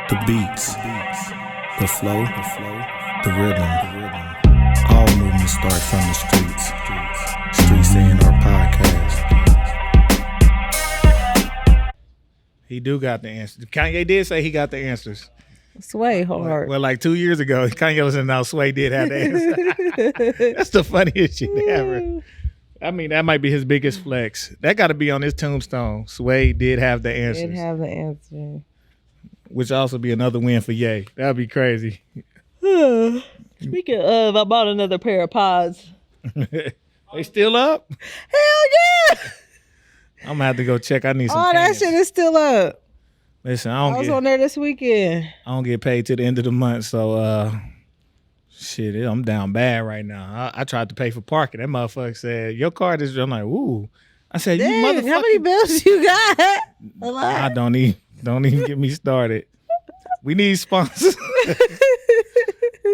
The beats, the flow, the rhythm. All movements start from the streets. Streets A&R Podcast. He do got the answers. Kanye did say he got the answers. Sway hard. Well, like 2 years ago, Kanye was in now Sway did have the answer. That's the funniest shit ever. I mean, that might be his biggest flex. That got to be on his tombstone. Sway did have the answers. Did have the answer. Which also be another win for Ye. That'd be crazy. Speaking of, I bought another pair of pods. They still up? Hell yeah! I'm gonna have to go check. I need some. All pants. that shit is still up. Listen, I was on there this weekend. I don't get paid till the end of the month, so shit, I'm down bad right now. I tried to pay for parking. That motherfucker said, "Your card is." I'm like, "Ooh." I said, Dang, "You motherfucker." how many bills you got? A lot. I don't even get me started. We need sponsors.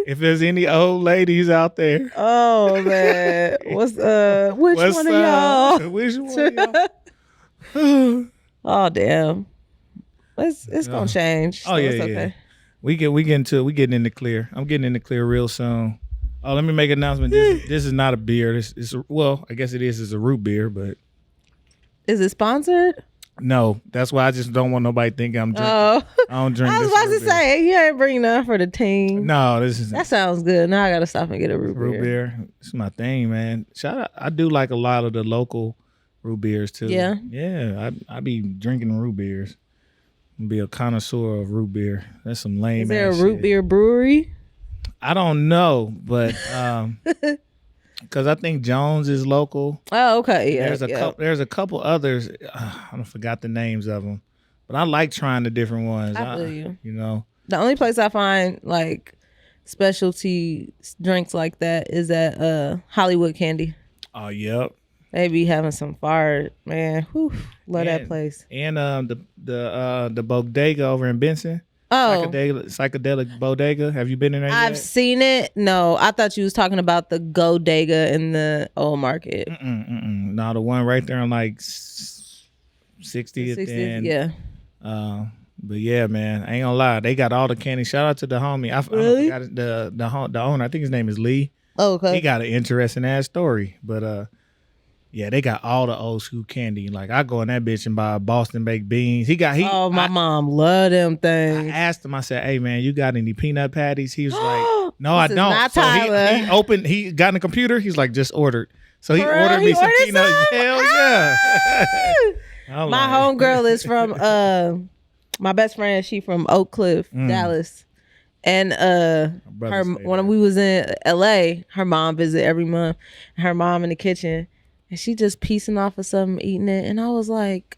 If there's any old ladies out there. Oh man, which one of y'all? Which one of y'all? Oh damn, it's gonna change. So Oh yeah, it's okay. yeah. We getting in the clear. I'm getting in the clear real soon. Oh, let me make an announcement. This is not a beer. This is I guess it is. It's a root beer, but Is it sponsored? no. That's why I just don't want nobody thinking I'm drinking. Oh, I don't drink. I was this about root to beer. say you ain't bringing none for the team. No, this is That sounds good. Now I gotta stop and get a root root beer. beer. It's my thing, man. Shout out. I do like a lot of the local root beers too. Yeah? Yeah. I be drinking root beers. Be a connoisseur of root beer. That's some lame. Is there a ass root shit. beer brewery? I don't know, but because I think Jones is local. Oh, okay. Yeah. There's a couple others. I don't forgot the names of them, but I like trying the different ones. I feel you. You know. The only place I find like specialty drinks like that is at Hollywood Candy. Oh, yep. They be having some fire, man. Whew, love that place. And the bodega over in Benson. Oh, Psychedelic bodega. Have you been in there yet? I've seen it. No, I thought you was talking about the Godega in the old market. No, the one right there on like 60th 60th, and yeah. But yeah, man, I ain't gonna lie, they got all the candy. Shout out to the homie. I Really? forgot the owner. I think his name is Lee. Oh, okay. He got an interesting ass story, but yeah, they got all the old school candy. Like I go in that bitch and buy Boston baked beans. My mom love them I things. asked him. I said, "Hey man, you got any peanut patties?" He was like, "No, I This is don't." not So Tyler. he got in the computer. He's like, "Just ordered." So he For real? ordered me He some ordered peanut. some? Hell yeah! I'm My like, homegirl is from my best friend. She from Oak Cliff, Dallas, and brother stayed when there. we was in LA, her mom visit every month. Her mom in the kitchen, and she just piecing off of something, eating it, and I was like,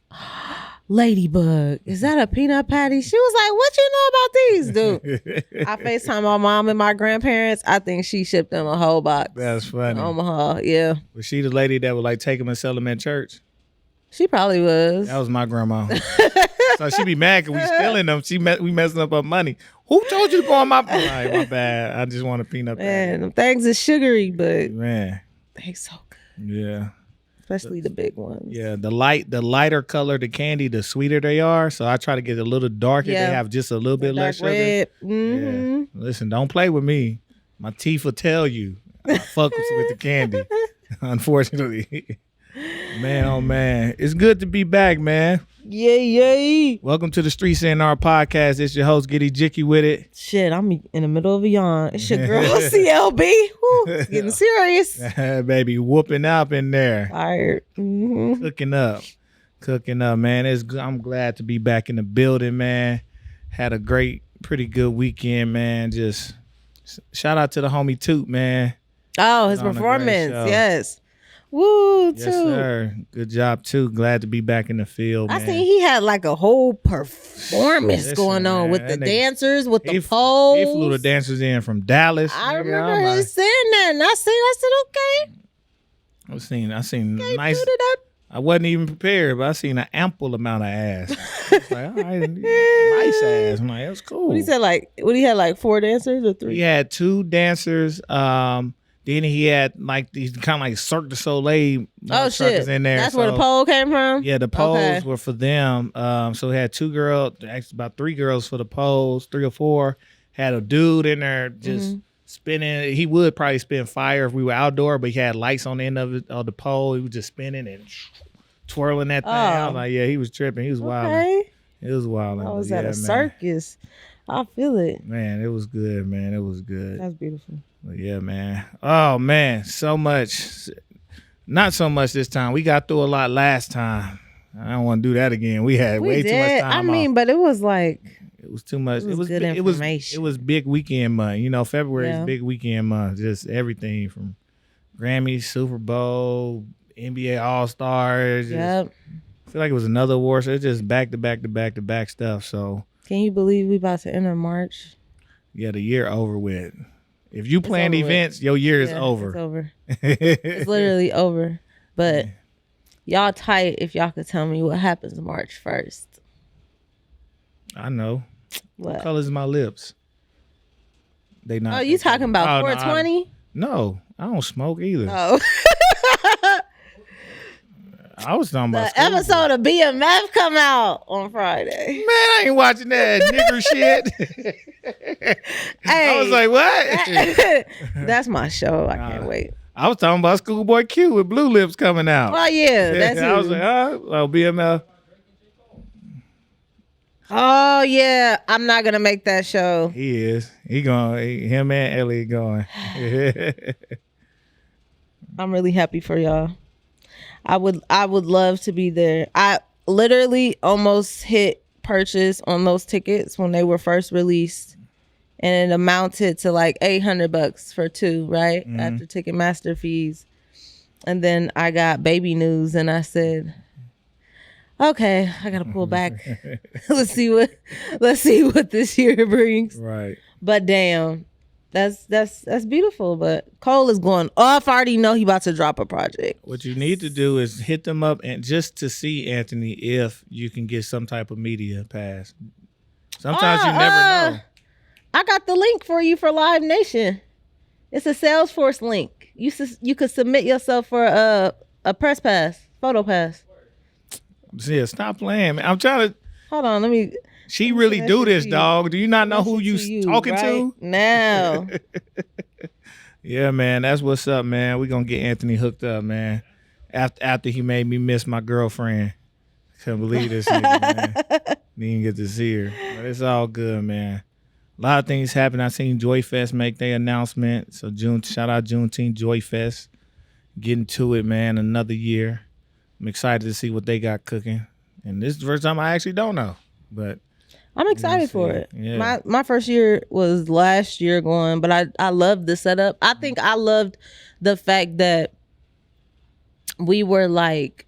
"Ladybug, is that a peanut patty?" She was like, "What you know about these, dude?" I FaceTime my mom and my grandparents. I think she shipped them a whole box. That's funny. Omaha, yeah, Was she the lady that would like take them and sell them at church? she probably was. That was my grandma. So she be mad because we stealing them. We messing up her money. Who told you to go on my? Like, my bad. I just want a peanut patty. Man, them things is sugary, but Man, they so good. yeah. Especially the big ones. Yeah, the lighter color the candy, the sweeter they are. So I try to get a little darker. Yeah. They have just a little bit Dark less sugar. red. Yeah. Mm-hmm. Listen, don't play with me. My teeth will tell you. I fuck with the candy. Unfortunately. Man, oh man. It's good to be back, man. Yay. Welcome to the Streets A&R Podcast. It's your host, Ejike with it. Shit, I'm in the middle of a yawn. It's your girl, CLB. Woo, it's getting serious. Baby, whooping up in there. Tired. Mm-hmm. Cooking up, man. I'm glad to be back in the building, man. Had a pretty good weekend, man. Just shout out to the homie Toot, man. Oh, his On a great performance. show. Yes. Woo, Yes, too. sir. Good job, too. Glad to be back in the field, I man. seen he had like a whole performance Listen, going on man, with the that nigga- dancers, with the He poles. flew the dancers in from Dallas. I nigga. remember I'm him like- saying that, and I said, okay. I seen Okay, nice. put it up. I wasn't even prepared, but I seen an ample amount of ass. I was like, all right, nice ass. I'm like, that was cool. What he said, like 4 dancers or 3? He had 2 dancers, Then he had like these kind of like Cirque du Soleil truckers in there. That's where the pole came from? Yeah, the poles were for them. So he had 2 girls, actually about 3 girls for the poles, 3 or 4. Had a dude in there just spinning. He would probably spin fire if we were outdoor, but he had lights on the end of the pole. He was just spinning and twirling that thing. I was like, yeah, he was tripping. He was wild. It was wild. I was at a circus. I feel it. Man, it was good, man. It was good. That's beautiful. But yeah, man. Oh, man. So much. Not so much this time. We got through a lot last time. I don't want to do that again. We had way too much time off. But it was like... It was too much. It was good information. It was big weekend month. You know, February is big weekend month. Just everything from Grammys, Super Bowl, NBA All-Stars. Yep. I feel like it was another award. So it's just back to back to back to back stuff. So can you believe we about to enter March? Yeah, the year over with. If you plan events, your year is over. It's over. It's literally over. But y'all tight if y'all could tell me what happens March 1st. I know. What color is my lips? They not. Oh, you talking about 420? No, I don't smoke either. Oh. I was talking about the episode of BMF come out on Friday. Man, I ain't watching that nigger shit. I was like, what? That's my show. I can't wait. I was talking about Schoolboy Q with Blue Lips coming out. Oh yeah, that's I was like, BMF. Oh yeah, I'm not gonna make that show. He is. Him and Elliot going. I'm really happy for y'all. I would love to be there. I literally almost hit purchase on those tickets when they were first released, and it amounted to like $800 for 2, right? After Ticketmaster fees. And then I got baby news, and I said, okay, I gotta pull back. Let's see what this year brings. Right. But damn, that's beautiful. But Cole is going off. I already know he about to drop a project. What you need to do is hit them up and just to see, Anthony, if you can get some type of media pass. Sometimes you never know. I got the link for you for Live Nation. It's a Salesforce link. You could submit yourself for a press pass, photo pass. Yeah, stop playing, man. I'm trying to. Hold on, let me. She really do this, dog. Do you not know who you talking to? No. Yeah, man. That's what's up, man. We're going to get Anthony hooked up, man. After he made me miss my girlfriend. Couldn't believe this nigga, man. Didn't get to see her. But it's all good, man. A lot of things happen. I seen Joy Fest make their announcement. So shout out Juneteenth Joy Fest. Getting to it, man. Another year. I'm excited to see what they got cooking. And this is the first time I actually don't know. But I'm excited for it. Yeah. My first year was last year going, but I loved the setup. I think I loved the fact that we were like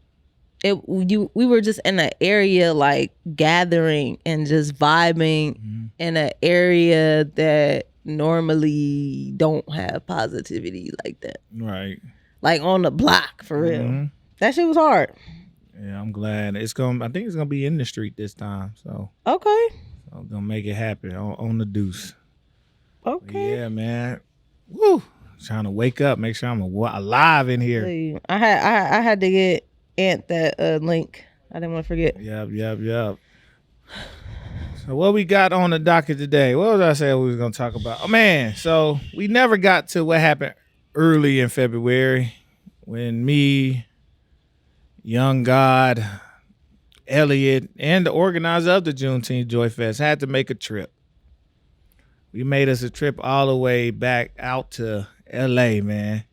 we were just in an area like gathering and just vibing in an area that normally don't have positivity like that. Right. Like on the block for real. That shit was hard. Yeah, I'm glad. I think it's gonna be in the street this time. So okay. I'm gonna make it happen on the deuce. Okay. But yeah, man. Woo. Trying to wake up, make sure I'm alive in here. I had to get Ant that link. I didn't want to forget. Yep. So what we got on the docket today? What was I saying we was gonna talk about? Oh man, so we never got to what happened early in February when me, Young God, Elliot, and the organizer of the Juneteenth Joy Fest had to make a trip. We made us a trip all the way back out to LA, man.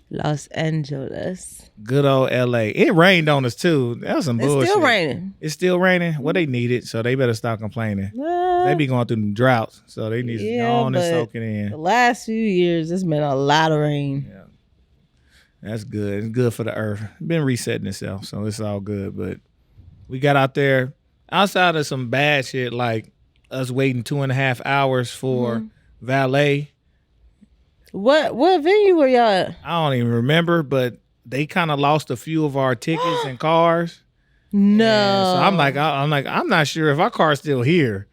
Los Angeles. Good old LA. It rained on us too. That was some bullshit. It's still raining. It's still raining? Well, they need it, so they better stop complaining. They be going through them droughts, so they need to go on and soak it in. The last few years, it's been a lot of rain. Yeah. That's good. It's good for the earth. It's been resetting itself, so it's all good. But we got out there, outside of some bad shit, like us waiting 2.5 hours for valet. What venue were y'all at? I don't even remember, but they kind of lost a few of our tickets and cars. No. And so I'm like, I'm not sure if our car's still here.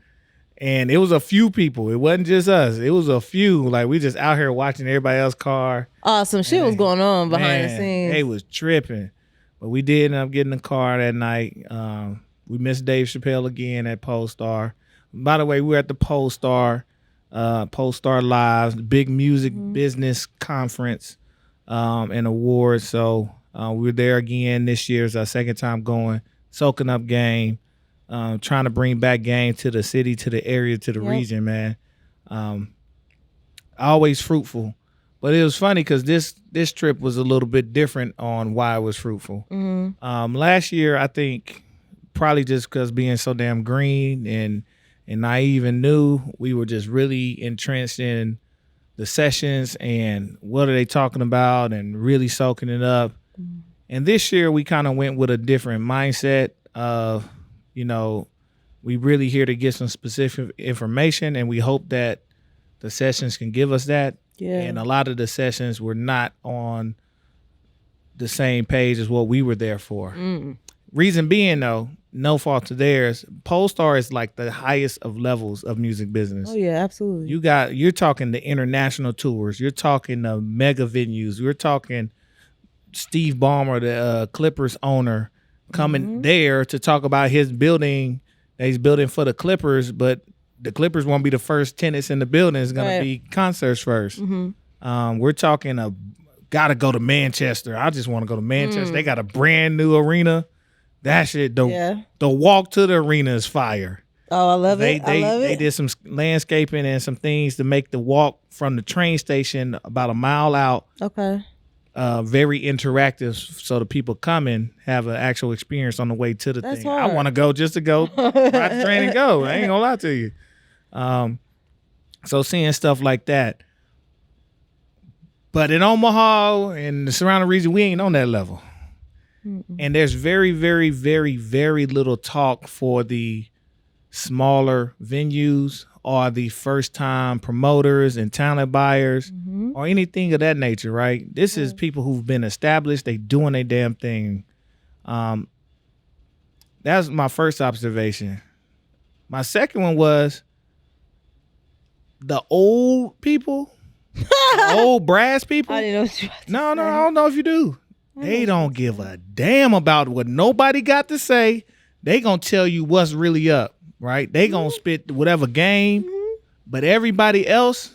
And it was a few people. It wasn't just us. It was a few. Like, we just out here watching everybody else's car. Some shit was going on behind the Man, scenes. They was tripping. But we did end up getting the car that night. We missed Dave Chappelle again at Pollstar. By the way, we were at the Pollstar Live, big music business conference and awards. So we were there again this year. It's our second time going, soaking up game, trying to bring back game to the city, to the area, to the region, man. Always fruitful. But it was funny because this trip was a little bit different on why it was fruitful. Last year, I think probably just because being so damn green and naive and new, we were just really entrenched in the sessions and what are they talking about and really soaking it up. And this year, we kind of went with a different mindset of, we really here to get some specific information, and we hope that the sessions can give us that. Yeah. And a lot of the sessions were not on the same page as what we were there for. Reason being, though, no fault to theirs, Pollstar is like the highest of levels of music business. Oh yeah, absolutely. You're talking the international tours. You're talking the mega venues. You're talking Steve Ballmer, the Clippers owner, coming there to talk about his building that he's building for the Clippers, but the Clippers won't be the first tenants in the building. It's going to be concerts first. We're talking gotta go to Manchester. I just want to go to Manchester. They got a brand new arena. That shit, the walk to the arena is fire. Oh, I love it. They did some landscaping and some things to make the walk from the train station about a mile out. Okay. Very interactive, so the people coming have an actual experience on the way to the thing. Hard. I want to go just to go ride the train and go. I ain't gonna lie to you. So seeing stuff like that. But in Omaha and the surrounding region, we ain't on that level. And there's very, very, very, very little talk for the smaller venues or the first-time promoters and talent buyers or anything of that nature, right? This is people who've been established. They doing their damn thing. That's my first observation. My second one was the old people, the old brass people. I didn't know what you No, I don't know if you do. They don't give a damn about what nobody got to say. They gonna tell you what's really up, right? They gonna spit whatever game, but everybody else,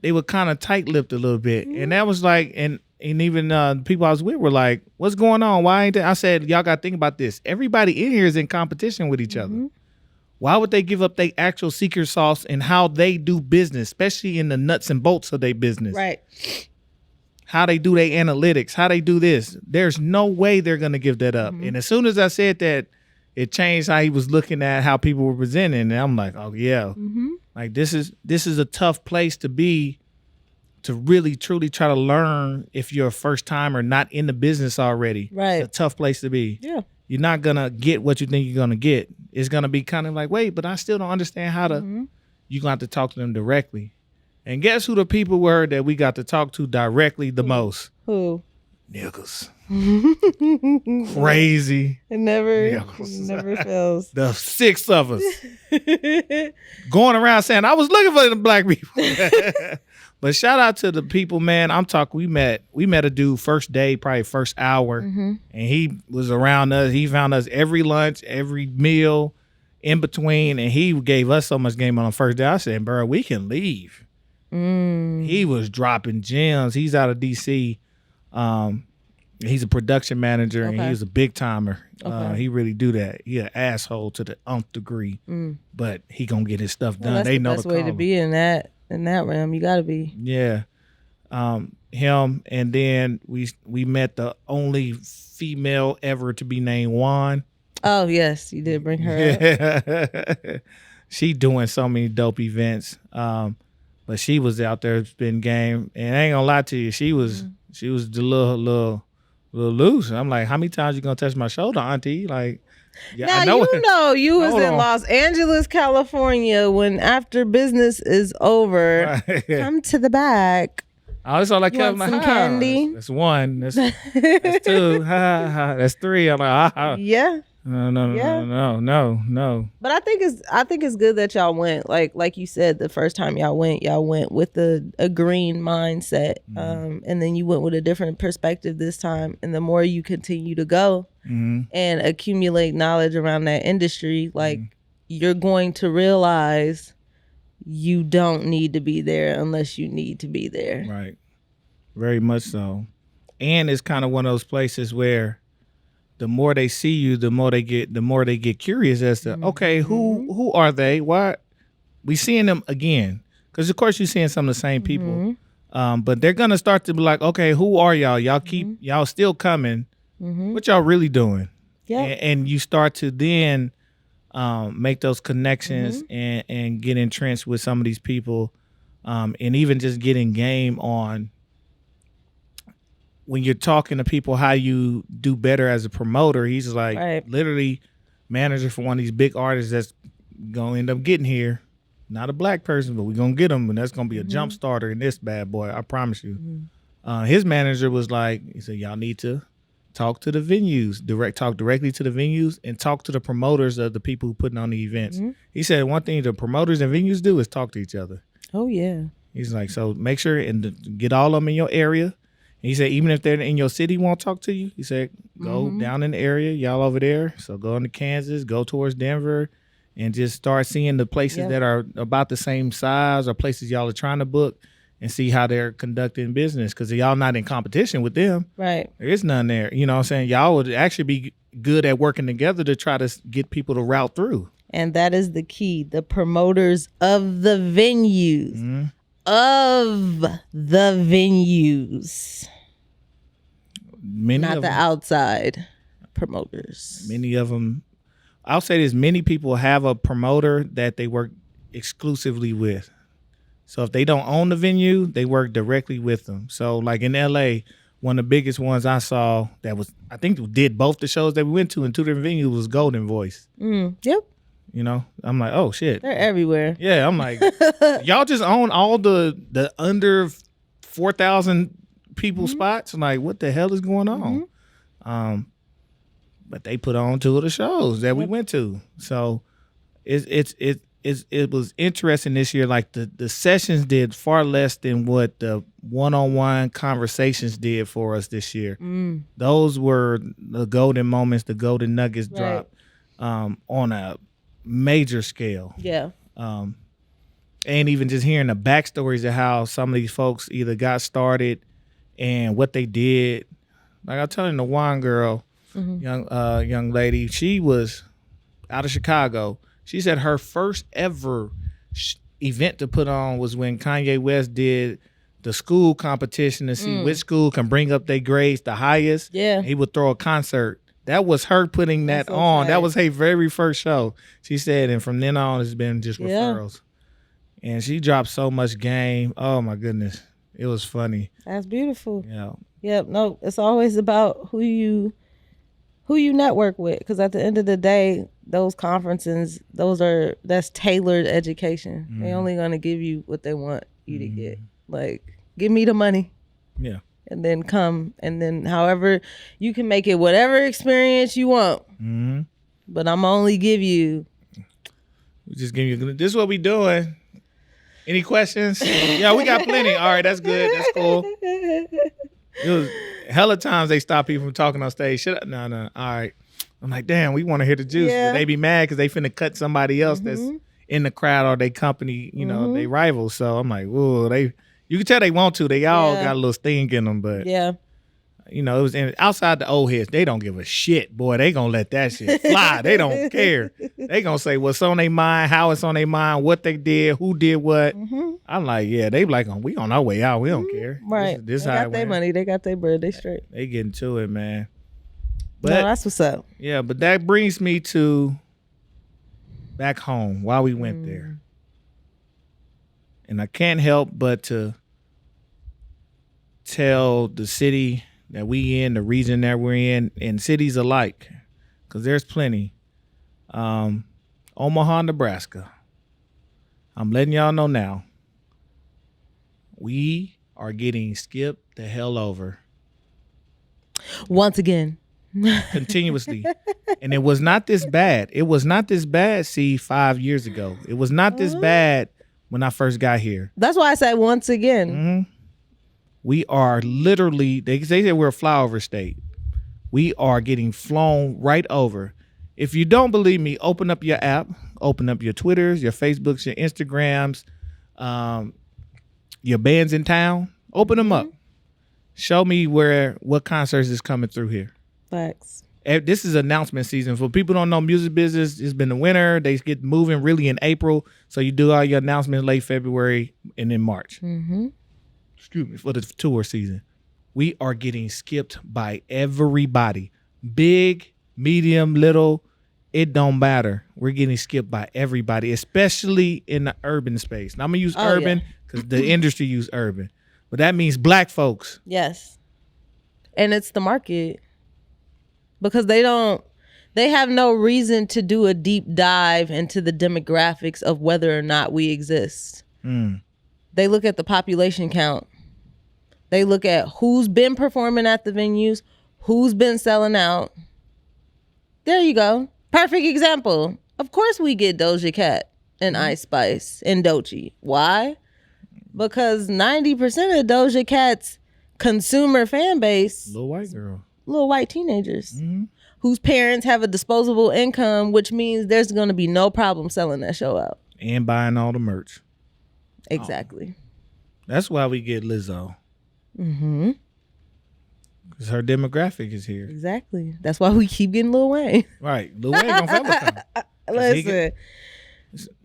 they were kind of tight-lipped a little bit. And that was like, and even the people I was with were like, what's going on? Why ain't that? I said, y'all got to think about this. Everybody in here is in competition with each other. Why would they give up their actual secret sauce and how they do business, especially in the nuts and bolts of their business? Right. How they do their analytics, how they do this. There's no way they're going to give that up. And as soon as I said that, it changed how he was looking at how people were presenting. And I'm like, oh, yeah. Like, this is a tough place to be, to really, truly try to learn if you're a first timer not in the business already. Right. It's a tough place to be. Yeah. You're not going to get what you think you're going to get. It's going to be kind of like, wait, but I still don't understand how to. You're going to have to talk to them directly. And guess who the people were that we got to talk to directly the most? Who? Niggas. Crazy. It never fails. The 6 of us. Going around saying, I was looking for the black people. But shout out to the people, man. I'm talking, we met a dude first day, probably first hour. And he was around us. He found us every lunch, every meal, in between. And he gave us so much game on the first day. I said, bro, we can leave. He was dropping gems. He's out of DC. He's a production manager and he was a big timer. He really do that. He an asshole to the nth degree, but he gonna get his stuff done. That's they the know best the way to be in that realm. You gotta be. Yeah. Him, and then we met the only female ever to be named Juan. Oh yes, you did bring her up. She doing so many dope events. But she was out there spitting game, and I ain't gonna lie to you, she was the little loose. I'm like, how many times you gonna touch my shoulder, auntie? Like, yeah, now I know you was in Los Angeles, California when after business is over. Right. Come to the back. I was all like, some candy. That's one. That's 2. That's 3. I'm like, Yeah. Yeah. No. But I think it's good that y'all went. Like you said, the first time y'all went with a green mindset. And then you went with a different perspective this time. And the more you continue to go and accumulate knowledge around that industry, like you're going to realize you don't need to be there unless you need to be there. Right. Very much so. And it's kind of one of those places where the more they see you, the more they get curious as to, okay, who are they? Why we seeing them again? Because of course you're seeing some of the same people, but they're gonna start to be like, okay, who are y'all? Y'all keep y'all still coming. What y'all really doing? Yeah, and you start to then make those connections and get entrenched with some of these people, and even just getting game on. When you're talking to people how you do better as a promoter, he's like literally manager for one of these big artists that's gonna end up getting here. Not a black person, but we're gonna get him, and that's gonna be a jump starter in this bad boy. I promise you. His manager was like, he said, y'all need to talk to the venues, talk directly to the venues, and talk to the promoters of the people who putting on the events. He said one thing the promoters and venues do is talk to each other. Oh yeah. He's like, so make sure and get all of them in your area. He said, even if they're in your city, won't talk to you. He said, go down in the area, y'all over there. So go into Kansas, go towards Denver, and just start seeing the places that are about the same size or places y'all are trying to book and see how they're conducting business. Because y'all not in competition with them. Right. There is none there. You know what I'm saying? Y'all would actually be good at working together to try to get people to route through. And that is the key. The promoters of the venues. Of the venues. Not the outside promoters. Many of them, I'll say this, many people have a promoter that they work exclusively with. So if they don't own the venue, they work directly with them. So like in LA, one of the biggest ones I saw that was, I think did both the shows that we went to in two different venues was Golden Voice. Yep. You know, I'm like, oh shit. They're everywhere. Yeah, I'm like, y'all just own all the under 4,000 people spots. I'm like, what the hell is going on? But they put on two of the shows that we went to. So it was interesting this year. Like the sessions did far less than what the one-on-one conversations did for us this year. Those were the golden moments, the golden nuggets dropped on a major scale. Yeah. And even just hearing the backstories of how some of these folks either got started and what they did. Like I was telling the wine girl, young lady, she was out of Chicago. She said her first ever event to put on was when Kanye West did the school competition to see which school can bring up their grades the highest. Yeah. He would throw a concert. That was her putting that on. Tight. That was her very first show. She said, and from then on, it's been just referrals. And she dropped so much game. Oh, my goodness. It was funny. That's beautiful. Yeah. Yep. No, it's always about who you network with. Because at the end of the day, those conferences, that's tailored education. They only going to give you what they want you to get. Like, give me the money. Yeah. And then come, and then however you can make it whatever experience you want. But I'm only give you. We just give you. This is what we doing. Any questions? Yeah, we got plenty. All right, that's good. That's cool. It was hella times they stop people from talking on stage. Shut up. No. All right. I'm like, damn, we want to hear the juice. Yeah. But they be mad because they finna cut somebody else that's in the crowd or they company, you know, they rivals. So I'm like, whoa, you can tell they want to. They all got a little sting in them, but you know, it was outside the old heads. They don't give a shit, boy. They gonna let that shit fly. They don't care. They gonna say what's on their mind, how it's on their mind, what they did, who did what. I'm like, yeah, they like, we on our way out. We don't care. Right. This they how got their money. They got their bread. They straight. They getting to it, man. But no, that's what's up. Yeah, but that brings me to back home while we went there. And I can't help but to tell the city that we in, the region that we're in, and cities alike, because there's plenty. Omaha, Nebraska. I'm letting y'all know now. We are getting skipped the hell over. Once again. continuously. And it was not this bad. It was not this bad, 5 years ago. It was not this bad when I first got here. That's why I said once again. Mm-hmm. We are literally, they say we're a flyover state. We are getting flown right over. If you don't believe me, open up your app, open up your Twitters, your Facebooks, your Instagrams, your bands in town. Open them up. Show me what concerts is coming through here. Facts. This is announcement season. For people who don't know music business, it's been the winter. They get moving really in April. So you do all your announcements late February and in March. Mm-hmm. Excuse me, for the tour season. We are getting skipped by everybody. Big, medium, little, it don't matter. We're getting skipped by everybody, especially in the urban space. Now, I'm going to use urban because the industry use urban. But that means black folks. Yes. And it's the market. Because they have no reason to do a deep dive into the demographics of whether or not we exist. They look at the population count. They look at who's been performing at the venues, who's been selling out. There you go. Perfect example. Of course we get Doja Cat and Ice Spice and Doechii. Why? Because 90% of Doja Cat's consumer fan base, Little white girl. Little white teenagers whose parents have a disposable income, which means there's going to be no problem selling that show out. And buying all the merch. Exactly. That's why we get Lizzo. Mm-hmm. Because her demographic is here. Exactly. That's why we keep getting Lil Wayne. Right. Lil Wayne gonna forever come. Listen.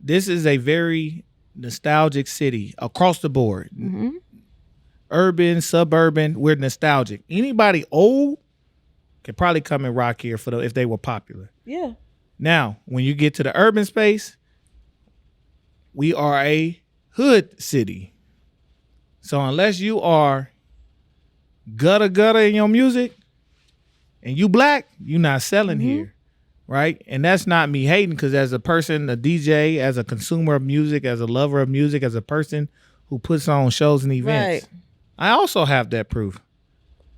This is a very nostalgic city across the board. Mm-hmm. Urban, suburban, we're nostalgic. Anybody old could probably come and rock here if they were popular. Yeah. Now, when you get to the urban space, we are a hood city. So unless you are gutter in your music and you black, you're not selling here, right? And that's not me hating, because as a person, a DJ, as a consumer of music, as a lover of music, as a person who puts on shows and events, I also have that proof.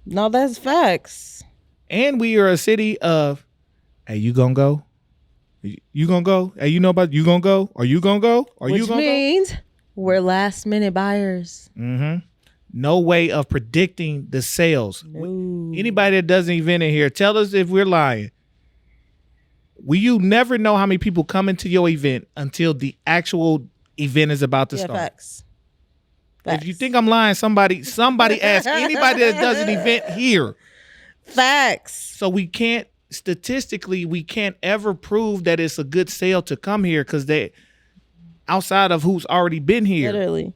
No, that's facts. And we are a city of, hey, you gonna go? You gonna go? Hey, you know about you gonna go? Are you gonna go? Are you gonna go? Which means we're last minute buyers. Mm-hmm. No way of predicting the sales. No. Anybody that does an event in here, tell us if we're lying. You never know how many people come into your event until the actual event is about to start. Facts. If you think I'm lying, somebody ask anybody that does an event here. Facts. So statistically, we can't ever prove that it's a good sale to come here because they outside of who's already been here. Literally.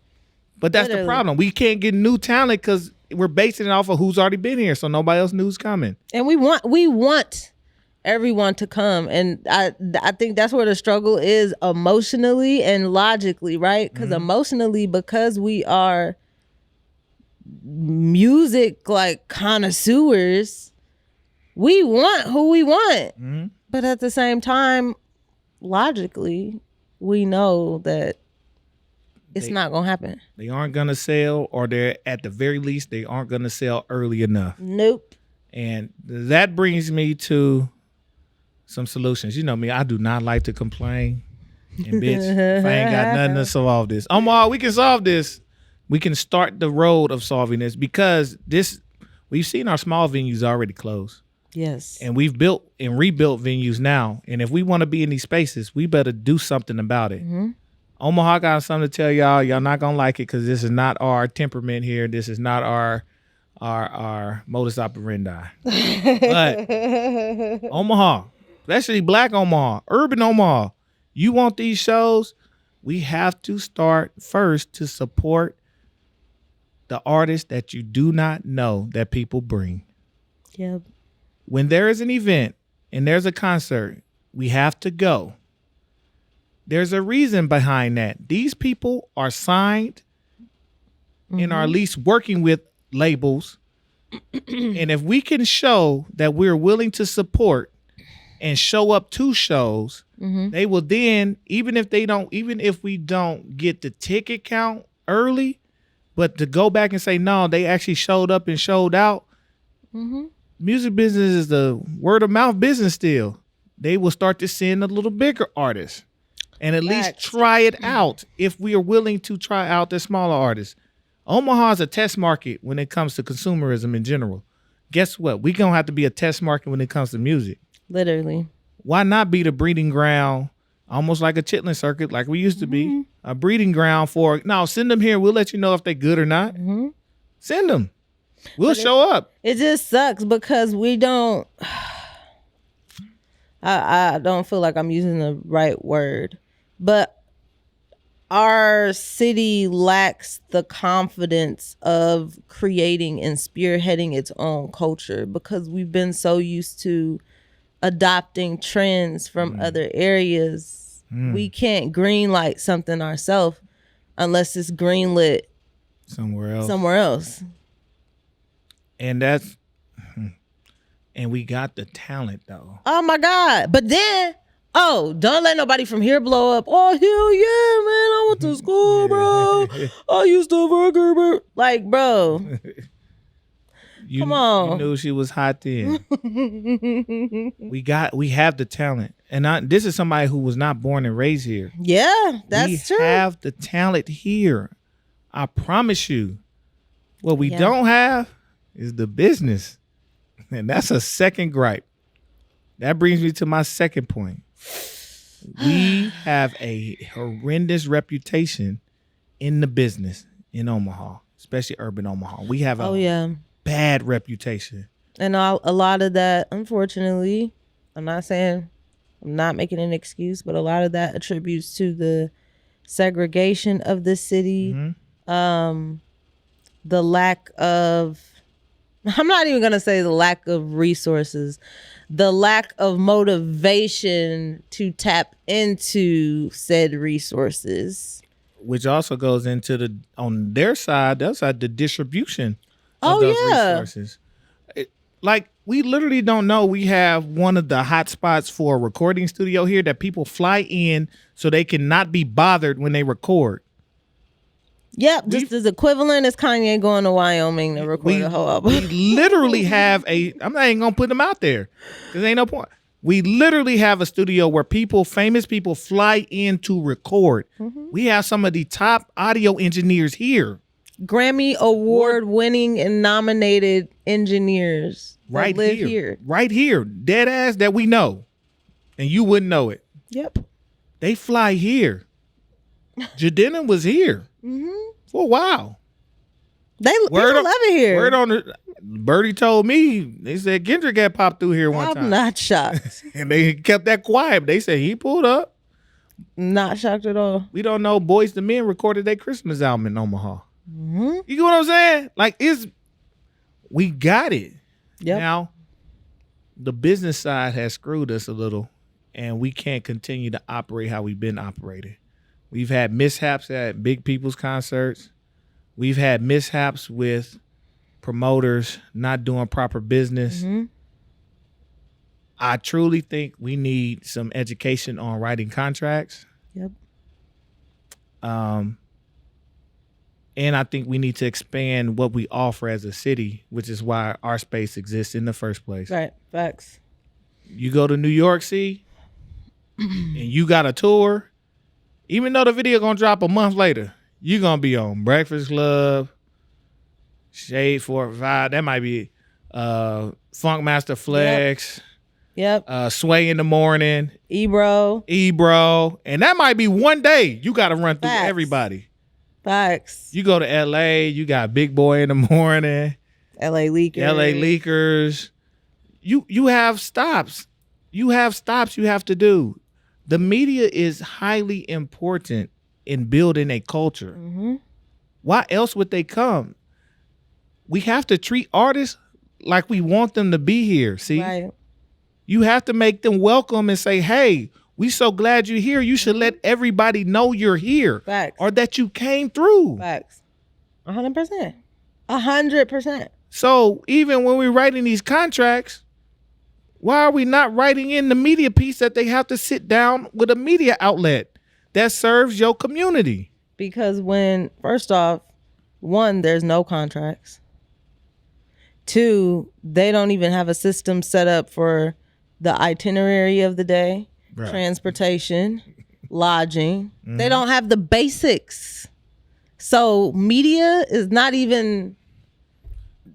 But that's the problem. We can't get new talent because we're basing it off of who's already been here. So nobody else knew's coming. And we want everyone to come. And I think that's where the struggle is emotionally and logically, right? Because emotionally, because we are music like connoisseurs, we want who we want. But at the same time, logically, we know that it's not going to happen. They aren't going to sell, or they're at the very least, they aren't going to sell early enough. Nope. And that brings me to some solutions. You know me, I do not like to complain. And bitch, if I ain't got nothing to solve this. Omaha, we can solve this. We can start the road of solving this, because we've seen our small venues already close. Yes. And we've built and rebuilt venues now. And if we want to be in these spaces, we better do something about it. Omaha got something to tell y'all. Y'all not going to like it, because this is not our temperament here. This is not our modus operandi. But Omaha, especially black Omaha, urban Omaha, you want these shows, we have to start first to support the artists that you do not know that people bring. Yep. When there is an event and there's a concert, we have to go. There's a reason behind that. These people are signed and are at least working with labels. And if we can show that we're willing to support and show up to shows, they will then, even if we don't get the ticket count early, but to go back and say, no, they actually showed up and showed out, music business is the word of mouth business still. They will start to send a little bigger artists and at least try it out if we are willing to try out the smaller artists. Omaha is a test market when it comes to consumerism in general. Guess what? We're going to have to be a test market when it comes to music. Literally. Why not be the breeding ground, almost like a chitlin circuit like we used to be, a breeding ground for, no, send them here. We'll let you know if they're good or not. Send them. We'll show up. It just sucks because we don't, I don't feel like I'm using the right word, but our city lacks the confidence of creating and spearheading its own culture because we've been so used to adopting trends from other areas. We can't greenlight something ourselves unless it's greenlit somewhere else. And we got the talent though. Oh my God. But then, don't let nobody from here blow up. Oh, hell yeah, man. I went to school, bro. I used to work here. Like, bro. Come on. You knew she was hot then. We have the talent. And this is somebody who was not born and raised here. Yeah, that's true. We have the talent here. I promise you. What we don't have is the business. And that's a second gripe. That brings me to my second point. We have a horrendous reputation in the business in Omaha, especially urban Omaha. We have a bad reputation. And a lot of that, unfortunately, I'm not making an excuse, but a lot of that attributes to the segregation of the city, the lack of, I'm not even going to say the lack of resources, the lack of motivation to tap into said resources. Which also goes into on their side, the distribution of those resources. Like, we literally don't know we have one of the hot spots for a recording studio here that people fly in so they can not be bothered when they record. Yep, just as equivalent as Kanye going to Wyoming to record a whole album. We literally have I'm not even going to put them out there because ain't no point. We literally have a studio where famous people fly in to record. We have some of the top audio engineers here. Grammy award winning and nominated engineers that live here. Right here. Dead ass that we know. And you wouldn't know it. Yep. They fly here. Jadena was here for a while. People love it here. Birdie told me, they said Kendrick had popped through here one time. I'm not shocked. And they kept that quiet. They said he pulled up. Not shocked at all. We don't know Boyz II Men recorded their Christmas album in Omaha. You get what I'm saying? Like, we got it. Yep. Now, the business side has screwed us a little, and we can't continue to operate how we've been operating. We've had mishaps at big people's concerts. We've had mishaps with promoters not doing proper business. I truly think we need some education on writing contracts. Yep. And I think we need to expand what we offer as a city, which is why our space exists in the first place. Right. Facts. You go to New York City and you got a tour, even though the video gonna drop a month later, you're gonna be on Breakfast Club, Shade 405, that might be Funkmaster Flex. Yep. Sway in the Morning. Ebro. And that might be one day you gotta run through everybody. Facts. You go to LA, you got Big Boy in the Morning. LA Leakers. You have stops. You have stops you have to do. The media is highly important in building a culture. Why else would they come? We have to treat artists like we want them to be here. See? Right. You have to make them welcome and say, hey, we so glad you're here. You should let everybody know you're here. Facts. Or that you came through. Facts. 100%. 100%. So even when we're writing these contracts, why are we not writing in the media piece that they have to sit down with a media outlet that serves your community? Because first off, one, there's no contracts. Two, they don't even have a system set up for the itinerary of the day, Right. transportation, lodging. They don't have the basics. So media is not even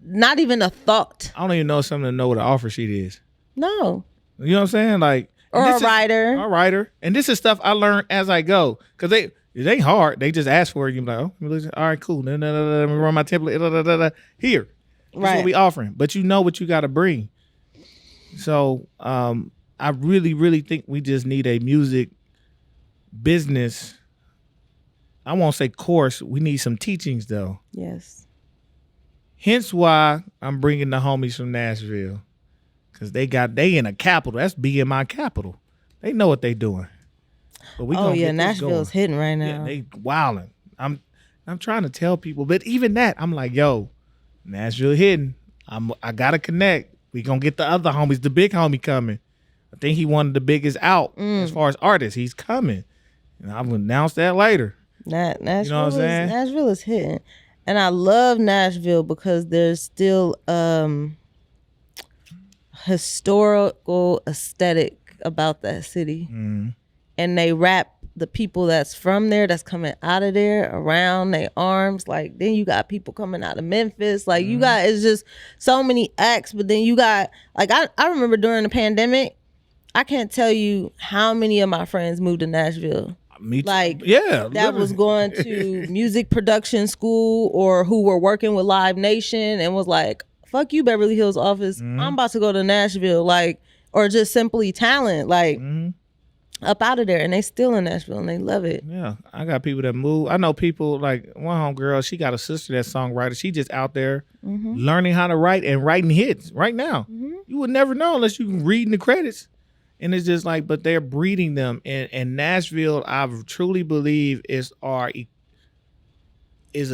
a thought. I don't even know something to know what an offer sheet is. No. You know what I'm saying? Like, Or and a this writer. Or a writer. And this is stuff I learned as I go. Because it ain't hard. They just ask for it. You're like, oh, all right, cool. Let me run my template. Here. That's Right. what we offering. But you know what you got to bring. So I really, really think we just need a music business. I won't say course. We need some teachings, though. Yes. Hence why I'm bringing the homies from Nashville. Because they in a capital. That's BMI capital. They know what they doing. But we gonna get this Nashville's going. hitting right now. Yeah, they wilding. I'm trying to tell people. But even that, I'm like, yo, Nashville hitting. I got to connect. We going to get the other homies. The big homie coming. I think he one of the biggest out as far as artists. He's coming. And I'm going to announce that later. Nashville, You know what I'm saying? Nashville is hitting. And I love Nashville because there's still historical aesthetic about that city. And they wrap the people that's from there, that's coming out of there, around their arms. Like, then you got people coming out of Memphis. Like, you got, it's just so many acts. But then you got, like, I remember during the pandemic, I can't tell you how many of my friends moved to Nashville. Me too. Like, yeah, that was going to music production school, or who were working with Live Nation and was like, fuck you, Beverly Hills office. I'm about to go to Nashville. Like, or just simply talent. Like, up out of there, and they still in Nashville and they love it. Yeah, I got people that move. I know people like one homegirl. She got a sister that's songwriter. She just out there learning how to write and writing hits right now. You would never know unless you can read in the credits. And it's just like, but they're breeding them. And Nashville, I truly believe is a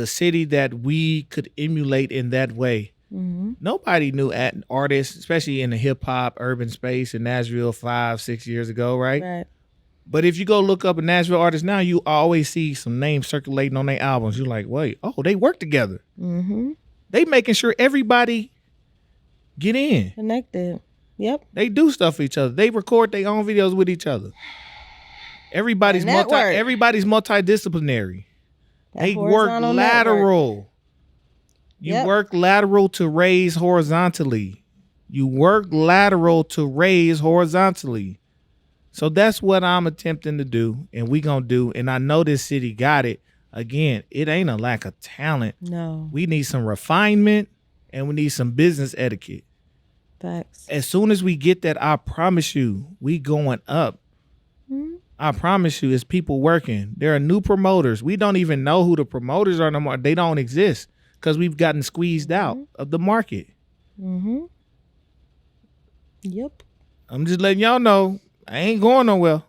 city that we could emulate in that way. Nobody knew artists, especially in the hip hop urban space in Nashville 5-6 years ago, right? Right. But if you go look up a Nashville artist now, you always see some names circulating on their albums. You're like, wait, oh, they work together. They making sure everybody get in. Connected. Yep. They do stuff for each other. They record their own videos with each other. Everybody's multidisciplinary. They work lateral. You work lateral to raise horizontally. So that's what I'm attempting to do, and we gonna do. And I know this city got it. Again, it ain't a lack of talent. No. We need some refinement, and we need some business etiquette. Facts. As soon as we get that, I promise you, we going up. I promise you, it's people working. There are new promoters. We don't even know who the promoters are no more. They don't exist because we've gotten squeezed out of the market. Yep. I'm just letting y'all know, I ain't going nowhere.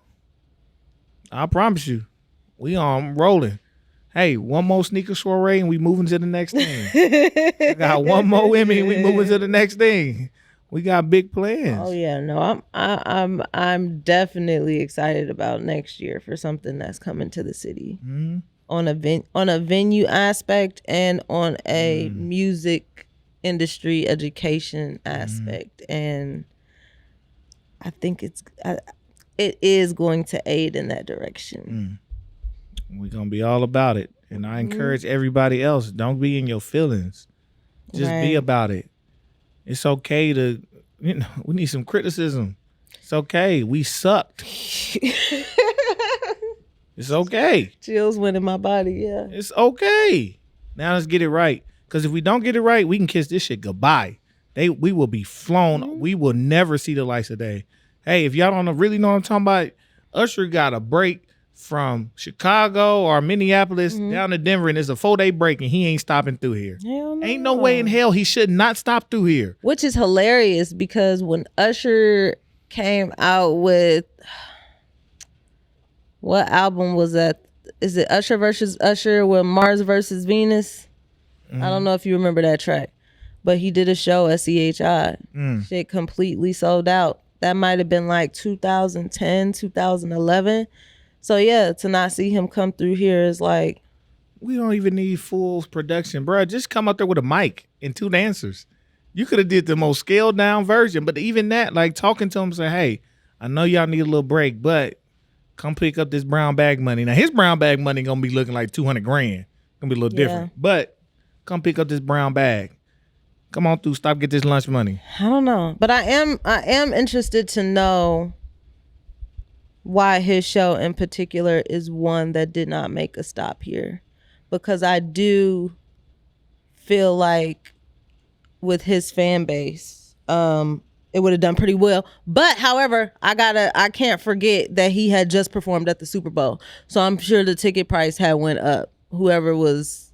I promise you. We on rolling. Hey, one more sneaker soiree and we moving to the next thing. I got one more Emmy and we moving to the next thing. We got big plans. Oh yeah, no, I'm definitely excited about next year for something that's coming to the city on a venue aspect and on a music industry education aspect, and I think it is going to aid in that direction. We're gonna be all about it, and I encourage everybody else. Don't be in your feelings. Just be about it. It's okay to, we need some criticism. It's okay. We sucked. It's okay. Chills went in my body, yeah. It's okay. Now let's get it right. Because if we don't get it right, we can kiss this shit goodbye. We will be flown. We will never see the lights of day. Hey, if y'all don't really know what I'm talking about, Usher got a break from Chicago or Minneapolis down to Denver, and it's a 4-day break, and he ain't stopping through here. Hell no. Ain't no way in hell he should not stop through here. Which is hilarious because when Usher came out with, what album was that? Is it Usher versus Usher with Mars versus Venus? I don't know if you remember that track, but he did a show at CHI. Shit completely sold out. That might have been like 2010, 2011. So yeah, to not see him come through here is like, we don't even need full production, bro. Just come out there with a mic and 2 dancers. You could have did the most scaled down version, but even that, like talking to him, say, "Hey, I know y'all need a little break, but come pick up this brown bag money." Now his brown bag money gonna be looking like $200,000. Gonna be a little different, but come pick up this brown bag. Come on through. Stop. Get this lunch money. I don't know, but I am interested to know why his show in particular is one that did not make a stop here, because I do feel like with his fan base, it would have done pretty well. But however, I can't forget that he had just performed at the Super Bowl, so I'm sure the ticket price had went up. Whoever was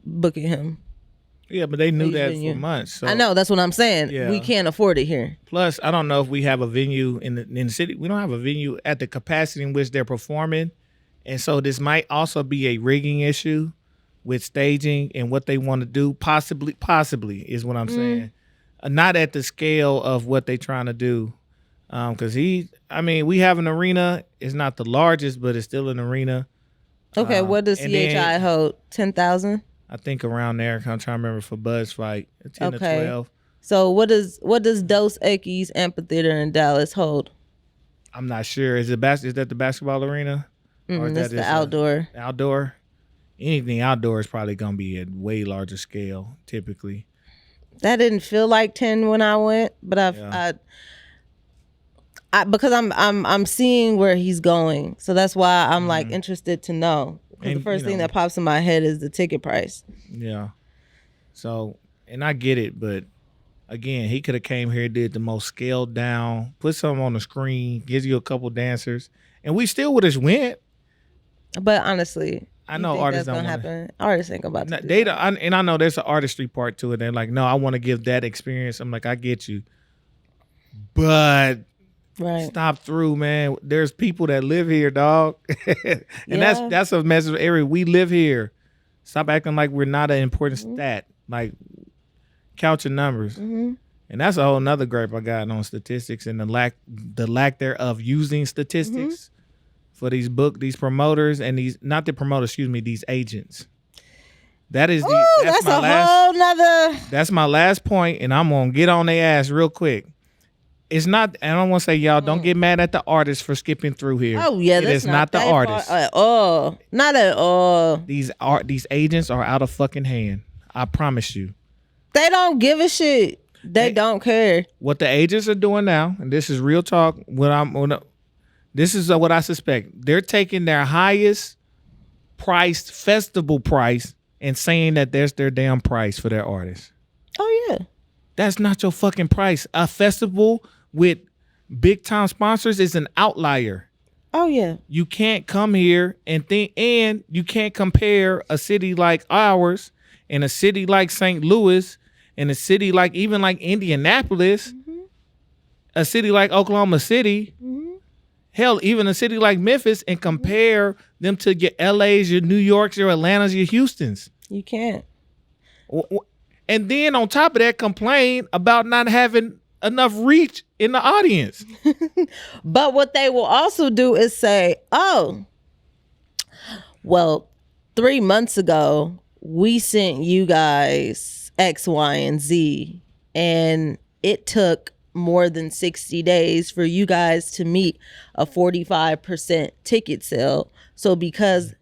booking him. Yeah, but they knew that for months. So. I know, that's what I'm saying. Yeah. We can't afford it here. Plus, I don't know if we have a venue in the city. We don't have a venue at the capacity in which they're performing. And so this might also be a rigging issue with staging and what they want to do. Possibly is what I'm saying. Not at the scale of what they're trying to do. Because we have an arena. It's not the largest, but it's still an arena. Okay, what does CHI hold? 10,000? I think around there. I'm trying to remember for Buzz Fight, 10 to 12. So what does Dos Equis Amphitheater in Dallas hold? I'm not sure. Is that the basketball arena? Or is that's the outdoor. Outdoor? Anything outdoor is probably gonna be at way larger scale, typically. That didn't feel like 10 when I went, but because I'm seeing where he's going, so that's why I'm like interested to know. And, the first thing that pops in my head is the ticket price. Yeah. So, and I get it, but again, he could have came here, did the most scaled down, put something on the screen, gives you a couple dancers, and we still would have went. But honestly, I know artists don't want to. Artists ain't about to. They don't, and I know there's an artistry part to it. They're like, no, I want to give that experience. I'm like, I get you, but. Right. Stop through, man. There's people that live here, dog. And that's a message area. We live here. Stop acting like we're not an important stat. Like, count your numbers. And that's a whole nother gripe I got on statistics and the lack thereof using statistics for these promoters and these agents. That is that's my last point, and I'm gonna get on their ass real quick. It's not. I don't want to say y'all don't get mad at the artists for skipping through here. Oh yeah, it is not the artists at all. Not at all. These agents are out of fucking hand. I promise you. They don't give a shit. They don't care. What the agents are doing now, and this is real talk. This is what I suspect. They're taking their highest priced festival price and saying that that's their damn price for their artists. Oh yeah. That's not your fucking price. A festival with big time sponsors is an outlier. Oh yeah. You can't come here and you can't compare a city like ours and a city like St. Louis and a city like even like Indianapolis, a city like Oklahoma City, hell, even a city like Memphis, and compare them to your LAs, your New Yorks, your Atlantas, your Houstons. You can't. And then on top of that, complain about not having enough reach in the audience. But what they will also do is say, oh, well, 3 months ago, we sent you guys X, Y, and Z, and it took more than 60 days for you guys to meet a 45% ticket sale. So because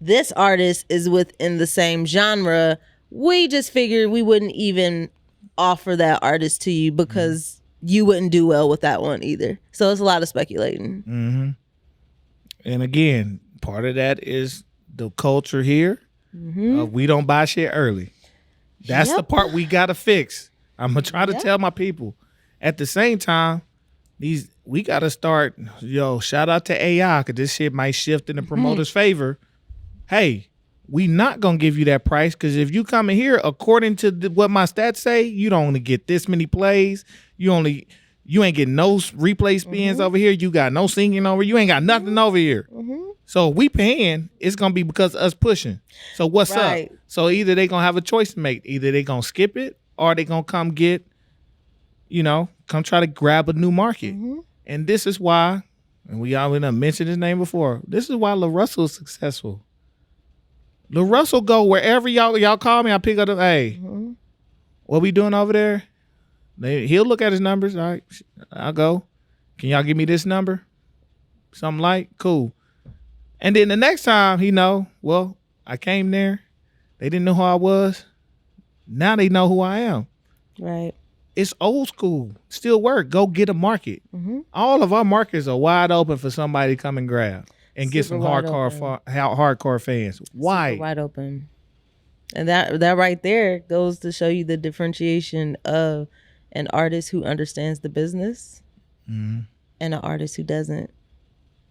this artist is within the same genre, we just figured we wouldn't even offer that artist to you because you wouldn't do well with that one either. So it's a lot of speculating. And again, part of that is the culture here. We don't buy shit early. That's the part we got to fix. I'm going to try to tell my people. At the same time, we got to start, shout out to AI, because this shit might shift in the promoter's favor. Hey, we not going to give you that price, because if you come in here, according to what my stats say, you don't only get this many plays. You ain't getting no replay spins over here. You got no singing over. You ain't got nothing over here. So if we paying, it's going to be because of us pushing. So what's up? So either they going to have a choice to make. Either they going to skip it, or they going to come get, come try to grab a new market. And this is why, and we already mentioned his name before, this is why LaRussell is successful. LaRussell go wherever y'all call me, I pick up the, hey, what we doing over there? He'll look at his numbers. All right, I'll go. Can y'all give me this number? Something like, cool. And then the next time he know, well, I came there. They didn't know who I was. Now they know who I am. Right. It's old school. Still work. Go get a market. Mm-hmm. All of our markets are wide open for somebody to come and grab and get some hardcore fans. Why? Super wide open. And that right there goes to show you the differentiation of an artist who understands the business and an artist who doesn't.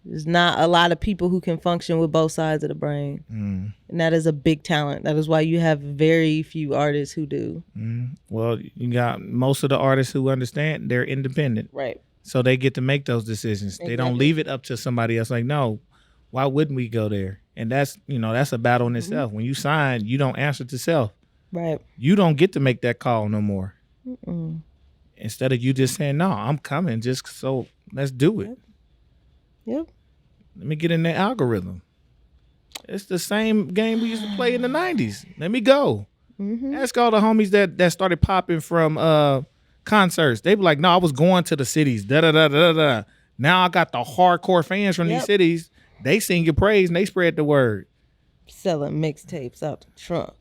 There's not a lot of people who can function with both sides of the brain. And that is a big talent. That is why you have very few artists who do. Well, you got most of the artists who understand, they're independent. Right. So they get to make those decisions. Exactly. They don't leave it up to somebody else. Like, no, why wouldn't we go there? And that's a battle in itself. When you sign, you don't answer to self. Right. You don't get to make that call no more. Instead of you just saying, no, I'm coming, just so let's do it. Yep. Let me get in the algorithm. It's the same game we used to play in the 90s. Let me go. Ask all the homies that started popping from concerts. They be like, no, I was going to the cities. Da-da-da-da-da. Now I got the hardcore fans from these cities. They sing your praise and they spread the word. Selling mixtapes out the trunk.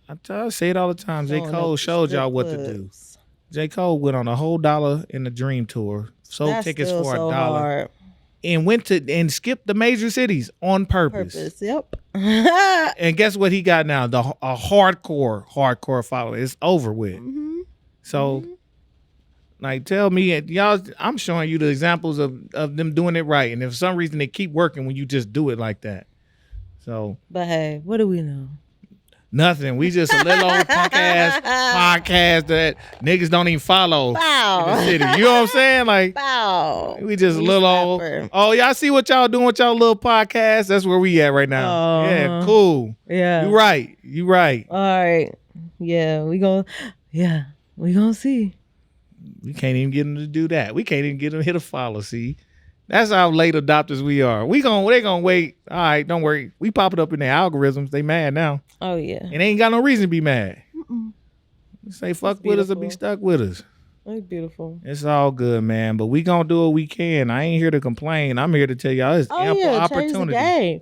I say it all the time. J. Cole showed y'all what to do. J. Cole went on a whole $1 in the Dream Tour. Sold tickets for $1. Hard. And went to and skipped the major cities on purpose. Yep. And guess what he got now? A hardcore follower. It's over with. So, like, tell me, y'all. I'm showing you the examples of them doing it right, and if for some reason they keep working when you just do it like that. So, but hey, what do we know? Nothing. We just a little old punk ass podcast that niggas don't even follow in the city. You know what I'm saying? Like, we just a little old. Oh, y'all see what y'all doing with y'all little podcast? That's where we at right now. Yeah, cool. Yeah. You right. All right. Yeah, we gonna see. We can't even get them to do that. We can't even get them to hit a follow. See, that's how late adopters we are. They gonna wait. All right, don't worry. We pop it up in their algorithms. They mad now. Oh yeah. And they ain't got no reason to be mad. Say fuck with us or be stuck with us. That's beautiful. It's all good, man. But we gonna do what we can. I ain't here to complain. I'm here to tell y'all it's ample opportunity. Change the game.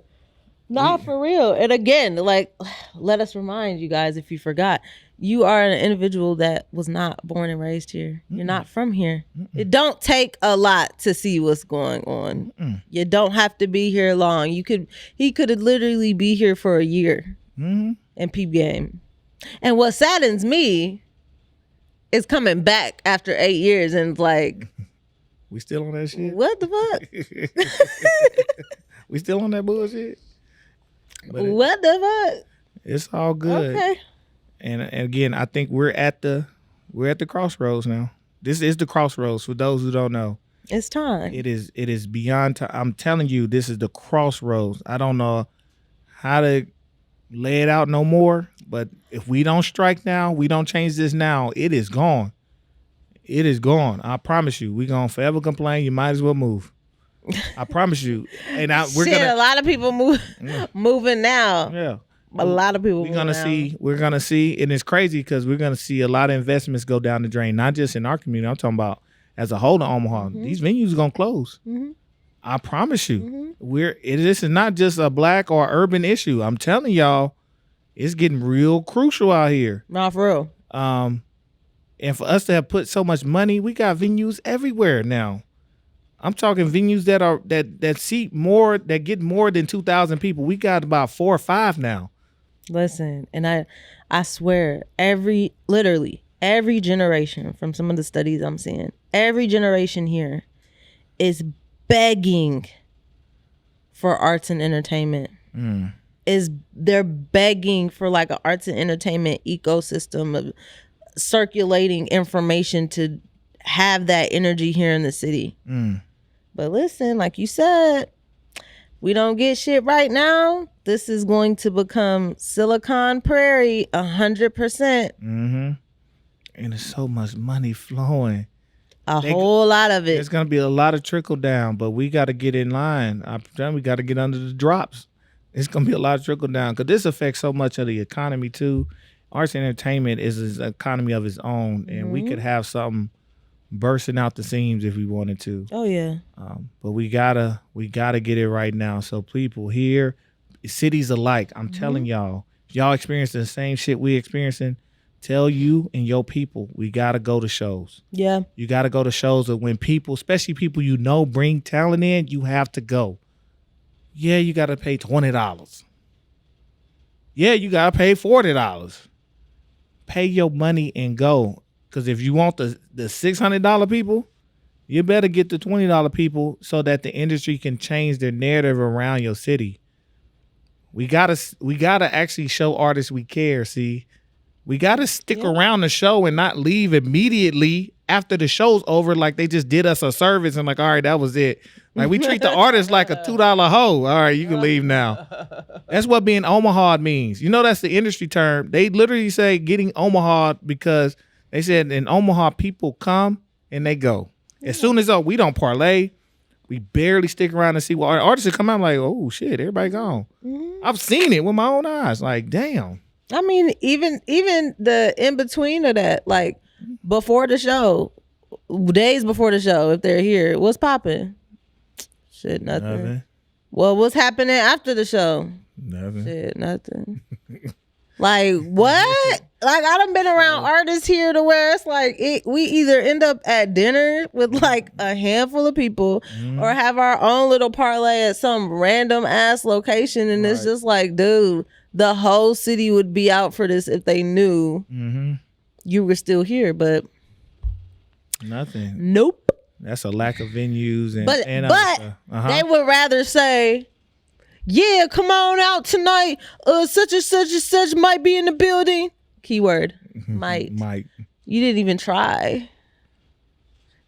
No, for real. And again, like, let us remind you guys, if you forgot, you are an individual that was not born and raised here. You're not from here. It don't take a lot to see what's going on. You don't have to be here long. He could literally be here for a year and peep game. And what saddens me is coming back after 8 years and like, we still on that shit? What the fuck? We still on that bullshit? What the fuck? It's all good. Okay. And again, I think we're at the crossroads now. This is the crossroads for those who don't know. It's time. It is beyond time. I'm telling you, this is the crossroads. I don't know how to lay it out no more, but if we don't strike now, we don't change this now, it is gone. It is gone. I promise you. We're going to forever complain. You might as well move. I promise you. And we're gonna. A lot of people moving now. Yeah. A lot of people. We're gonna see, and it's crazy because we're gonna see a lot of investments go down the drain, not just in our community. I'm talking about as a whole in Omaha. These venues are gonna close. I promise you. This is not just a black or urban issue. I'm telling y'all, it's getting real crucial out here. Not for real. And for us to have put so much money, we got venues everywhere now. I'm talking venues that seat more, that get more than 2,000 people. We got about 4 or 5 now. Listen, and I swear, literally every generation, from some of the studies I'm seeing, every generation here is begging for arts and entertainment. They're begging for like an arts and entertainment ecosystem of circulating information to have that energy here in the city. But listen, like you said, we don't get shit right now. This is going to become Silicon Prairie 100%. And there's so much money flowing. A whole lot of it. There's going to be a lot of trickle down, but we got to get in line. We got to get under the drops. It's going to be a lot of trickle down because this affects so much of the economy too. arts and entertainment is an economy of its own, and we could have something bursting out the seams if we wanted to. Oh yeah. But we gotta get it right now. So people here, cities alike, I'm telling y'all, if y'all experiencing the same shit we experiencing, tell you and your people, we gotta go to shows. Yeah. You gotta go to shows of when people, especially people you know, bring talent in, you have to go. Yeah, you gotta pay $20. Yeah, you gotta pay $40. Pay your money and go. Because if you want the $600 people, you better get the $20 people so that the industry can change their narrative around your city. We gotta actually show artists we care. See, we gotta stick around the show and not leave immediately after the show's over, like they just did us a service and like, all right, that was it. Like we treat the artist like a $2 hoe. All right, you can leave now. That's what being Omaha means. You know, that's the industry term. They literally say getting Omaha because they said in Omaha, people come and they go. As soon as we don't parlay, we barely stick around and see what artists come out like, oh shit, everybody gone. I've seen it with my own eyes. Like, damn. I mean, even the in between of that, like before the show, days before the show, if they're here, what's popping? Shit, nothing. Well, what's happening after the show? Nothing. Shit, nothing. Like what? Like I done been around artists here to where it's like we either end up at dinner with like a handful of people or have our own little parlay at some random ass location, and it's just like, dude, the whole city would be out for this if they knew you were still here, but nothing. Nope. That's a lack of venues and but they would rather say, yeah, come on out tonight. Such and such and such might be in the building. Keyword might. You didn't even try.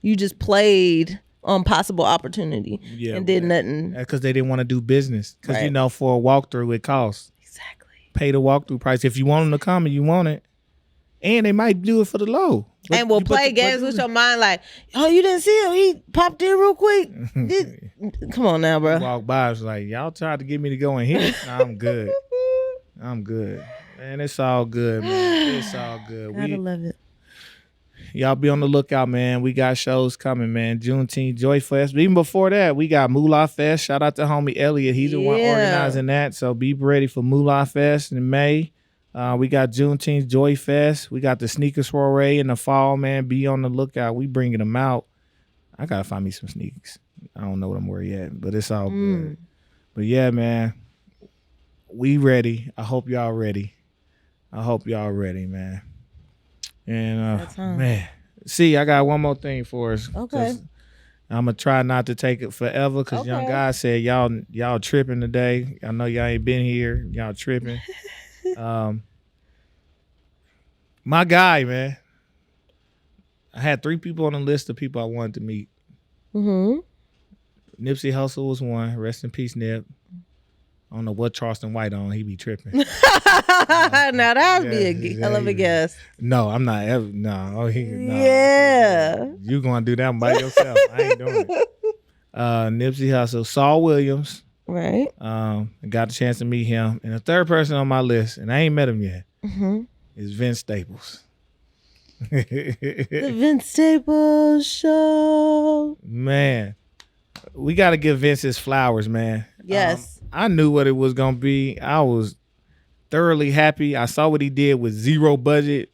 You just played on possible opportunity and did nothing. Because they didn't want to do business. Because you know, for a walkthrough, it costs. Exactly. Pay the walkthrough price if you want them to come and you want it, and they might do it for the low. But and we'll play games with your mind like, oh, you didn't see him? He popped in real quick. Come on now, bro. Walk by, it's like, y'all tried to get me to go in here. Nah, I'm good. I'm good. Man, it's all good, man. It's all good. Gotta love it. Y'all be on the lookout, man. We got shows coming, man. Juneteenth Joy Fest. But even before that, we got Moolah Fest. Shout out to homie Elliot. He's the one organizing that. So be ready for Moolah Fest in May. We got Juneteenth Joy Fest. We got the sneaker soiree in the fall, man. Be on the lookout. We bringing them out. I got to find me some sneakers. I don't know what I'm wearing yet, but it's all good. But yeah, man, we ready. I hope y'all ready. Man. And man, see, I got one more thing for us. Okay. I'm gonna try not to take it forever because young guy said y'all tripping today. I know y'all ain't been here. Y'all tripping. My guy, man. I had 3 people on the list of people I wanted to meet. Nipsey Hussle was one. Rest in peace, Nip. I don't know what Charleston White on. He be tripping. Now that'd be a hell of a guess. No, I'm not ever. No. Yeah. You gonna do that by yourself. I ain't doing it. Nipsey Hussle. Saul Williams. Right. I got the chance to meet him. And the third person on my list, and I ain't met him yet, is Vince Staples. The Vince Staples Show. Man, we got to give Vince his flowers, man. Yes. I knew what it was going to be. I was thoroughly happy. I saw what he did with zero budget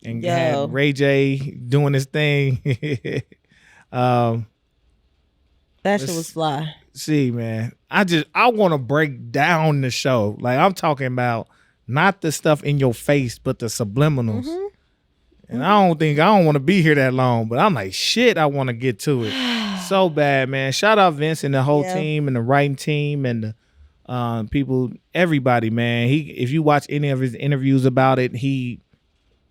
and had Ray J doing his thing. That shit was fly. See, man, I want to break down the show. Like, I'm talking about not the stuff in your face, but the subliminals. And I don't want to be here that long, but I'm like, shit, I want to get to it so bad, man. Shout out Vince and the whole team and the writing team and the people, everybody, man. If you watch any of his interviews about it, he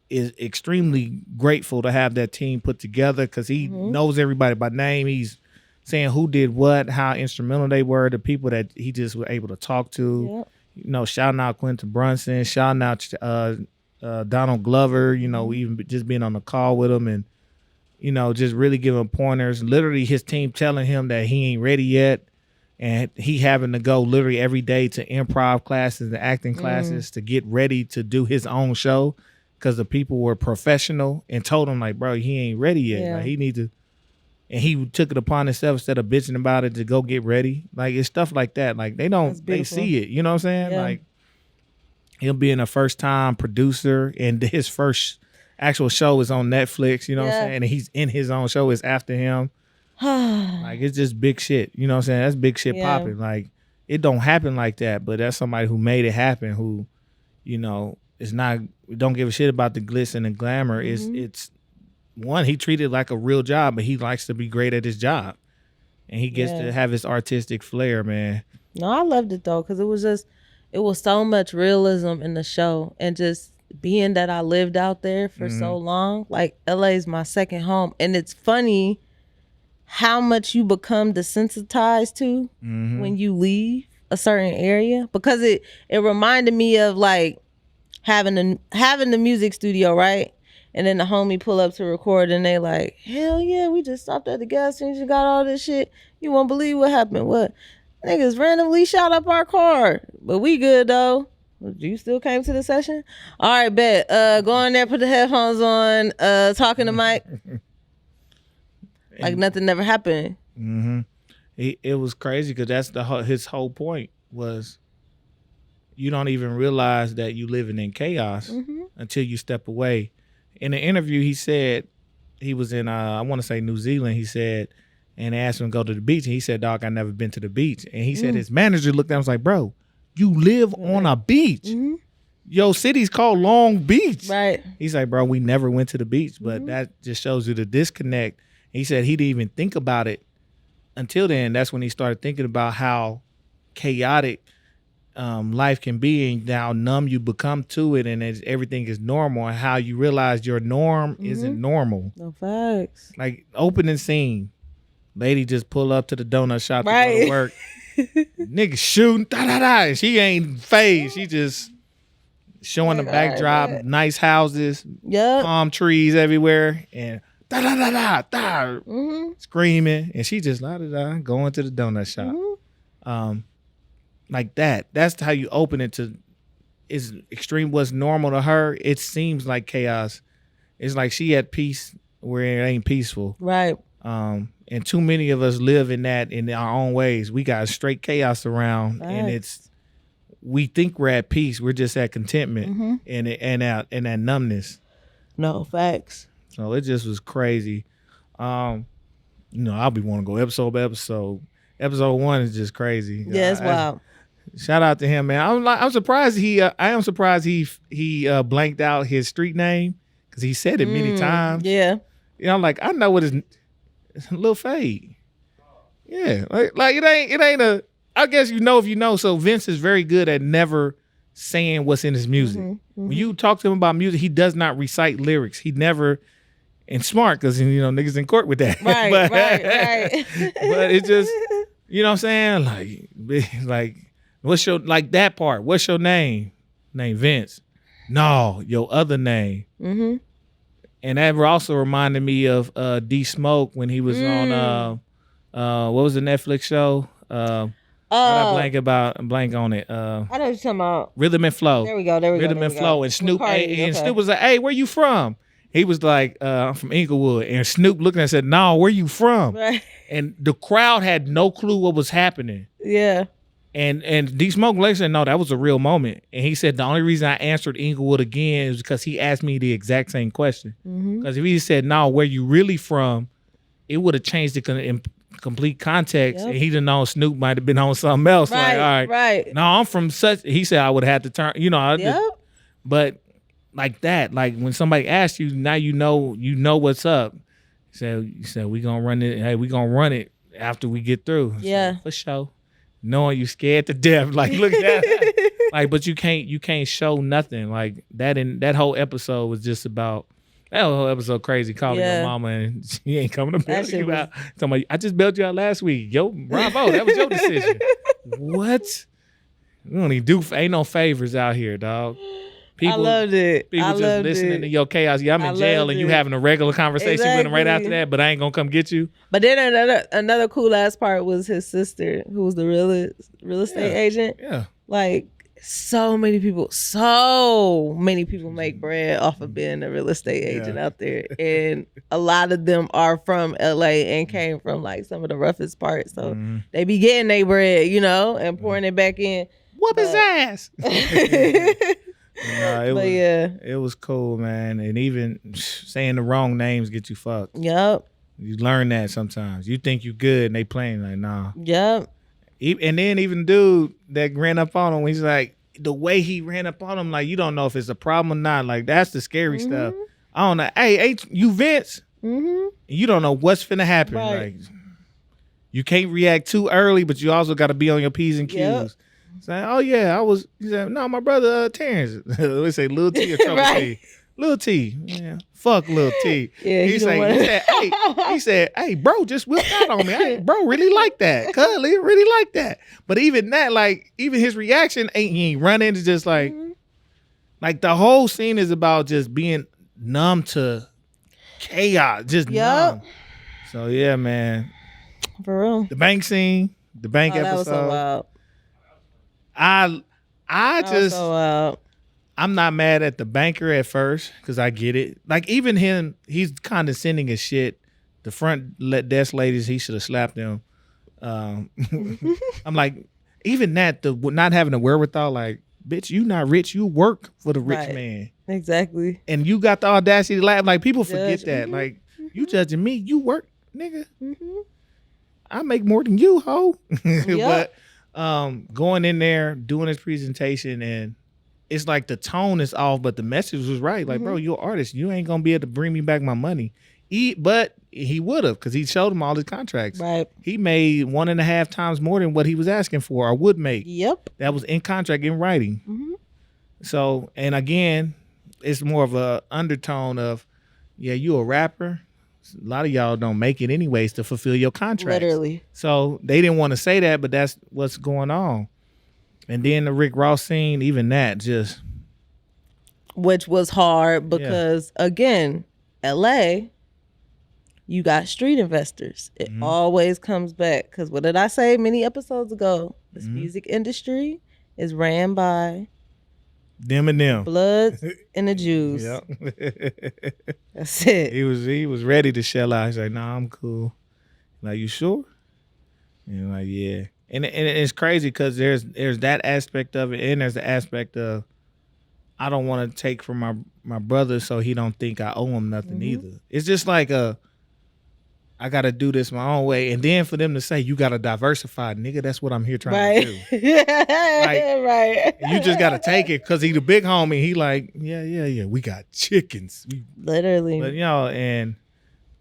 is extremely grateful to have that team put together because he knows everybody by name. He's saying who did what, how instrumental they were, the people that he just was able to talk to. You know, shouting out Quentin Brunson, shouting out Donald Glover, you know, even just being on the call with him and, you know, just really giving pointers. Literally his team telling him that he ain't ready yet. and he having to go literally every day to improv classes and acting classes to get ready to do his own show because the people were professional and told him like, bro, he ain't ready yet. Yeah. Like he need to, and he took it upon himself instead of bitching about it to go get ready. Like it's stuff like that. Like they see it. You know what I'm saying? Yeah. Like him being a first time producer and his first actual show is on Netflix. You know what I'm saying? And he's in his own show is after him. Like it's just big shit. You know what I'm saying? That's big shit popping. Like it don't happen like that, but that's somebody who made it happen. Who, you know, is not don't give a shit about the glitz and the glamour. It's one, he treated it like a real job, but he likes to be great at his job, and he gets to have his artistic flair, man. No, I loved it though, because it was so much realism in the show, and just being that I lived out there for so long, like LA is my second home, and it's funny how much you become desensitized to when you leave a certain area, because it reminded me of like having the music studio, right? And then the homie pull up to record and they like, hell yeah, we just stopped at the gas station, got all this shit. You won't believe what happened. What? Niggas randomly shot up our car. But we good though. You still came to the session? All right, bet. Go in there, put the headphones on, talking to Mike. Like nothing never happened. It was crazy because that's his whole point was you don't even realize that you living in chaos until you step away. In the interview, he said he was in I want to say New Zealand. He said, and they asked him to go to the beach, and he said, "Dog, I never been to the beach." And he said his manager looked at him and was like, "Bro, you live on a beach. Yo, city's called Long Beach." Right. He's like, "Bro, we never went to the beach," but that just shows you the disconnect. He said he didn't even think about it until then. That's when he started thinking about how chaotic life can be and how numb you become to it, and everything is normal, and how you realize your norm isn't normal. No facts. Like opening scene, lady just pull up to the donut shop to go to work. Nigga shooting, and she ain't phased. She just showing the backdrop, nice houses, palm trees everywhere, and screaming, and she just going to the donut shop. Like that. That's how you open it to is extreme. What's normal to her, it seems like chaos. It's like she at peace where it ain't peaceful. Right. And too many of us live in that in our own ways. We got straight chaos around, and we think we're at peace. We're just at contentment and that numbness. No facts. So it just was crazy. I'll be wanting to go episode by episode. Episode 1 is just crazy. Yeah, it's wild. Shout out to him, man. I'm surprised I am surprised he blanked out his street name because he said it many times. Yeah. I'm like, I know what his Lil Fade. Yeah, like it ain't a. I guess you know if you know. So Vince is very good at never saying what's in his music. When you talk to him about music, he does not recite lyrics. He never. And smart because niggas in court with that. Right, right. But it just, you know what I'm saying? Like what's your that part? What's your name? Name Vince. No, your other name. And that also reminded me of D Smoke when he was on what was the Netflix show? Blank on it. I know what you're talking about. Rhythm and Flow. There we go. Rhythm and Flow. And Snoop Snoop was like, "Hey, where you from?" He was like, "I'm from Inglewood." And Snoop looking at him and said, "No, where you from?" Right. And the crowd had no clue what was happening. Yeah. And D Smoke later said, "No, that was a real moment." And he said, "The only reason I answered Inglewood again is because he asked me the exact same question. Because if he said, 'No, where you really from?' it would have changed the complete context. And he'd have known Snoop might have been on something else. Right, like, all right, right. No, I'm from such." He said, "I would have had to turn, but like that, like when somebody asks you, now you know what's up." You said we gonna run it. Hey, we gonna run it after we get through. Yeah, so, for sure. Knowing you scared to death, like look at that, like, but you can't show nothing like that. And that whole episode was just about that whole episode crazy. Calling your mama and she ain't coming to bail you out. Talking about, I just bailed you out last week. Yo, bravo, that was your decision. What? We don't even ain't no favors out here, dog. People, loved it. People just listening to your chaos. Yeah, I'm in jail and you having a regular conversation with him right after that, but I ain't gonna come get you. But then another cool ass part was his sister, who was the real estate agent. Yeah. Like so many people make bread off of being a real estate agent out there. And a lot of them are from LA and came from like some of the roughest parts. So they be getting their bread, and pouring it back in. Whoop his ass. It was cool, man. And even saying the wrong names get you fucked. Yep. You learn that sometimes. You think you good and they playing like, nah. Yep. And then even dude that ran up on him, he's like, the way he ran up on him, like, you don't know if it's a problem or not. Like, that's the scary stuff. I don't know. Hey, ain't you Vince? You don't know what's finna happen. Right. Like, you can't react too early, but you also got to be on your P's and Q's. Yep. Say, oh yeah, he said, no, my brother Terrence. We say Lil T or Trouble T. Lil T. Yeah. Fuck Lil T. Yeah, he said, hey, bro, just whipped out on me. Bro really like that. Cuddly really like that. But even that, like, even his reaction he ain't running. It's just like the whole scene is about just being numb to chaos. Just numb. So yeah, man. For real. The bank scene, the bank episode. That was so wild. I'm not mad at the banker at first because I get it. Like even him, he's condescending as shit. The front desk ladies, he should have slapped them. I'm like, even that, the not having the wherewithal, like, bitch, you not rich, you work for the rich man. Exactly. And you got the audacity to laugh. Like people forget that. Like you judging me, you work, nigga. I make more than you, ho. But going in there, doing his presentation, and it's like the tone is off, but the message was right. Like, bro, you're an artist. You ain't gonna be able to bring me back my money. But he would have, because he showed him all his contracts. Right. He made 1.5 times more than what he was asking for or would make. Yep. That was in contract, in writing. So, and again, it's more of a undertone of, yeah, you a rapper. A lot of y'all don't make it anyways to fulfill your contracts. Literally. So they didn't want to say that, but that's what's going on. And then the Rick Ross scene, even that just. Which was hard because, again, LA, you got street investors. It always comes back. Because what did I say many episodes ago? This music industry is ran by them and them. Bloods and the Jews. Yep. That's it. He was ready to shell out. He's like, nah, I'm cool. Like, you sure? And like, yeah. And it's crazy because there's that aspect of it, and there's the aspect of I don't want to take from my brother so he don't think I owe him nothing either. It's just like I got to do this my own way. And then for them to say, you got to diversify, nigga, that's what I'm here trying to do. Right. You just got to take it because he the big homie. He like, yeah, we got chickens. Literally. But,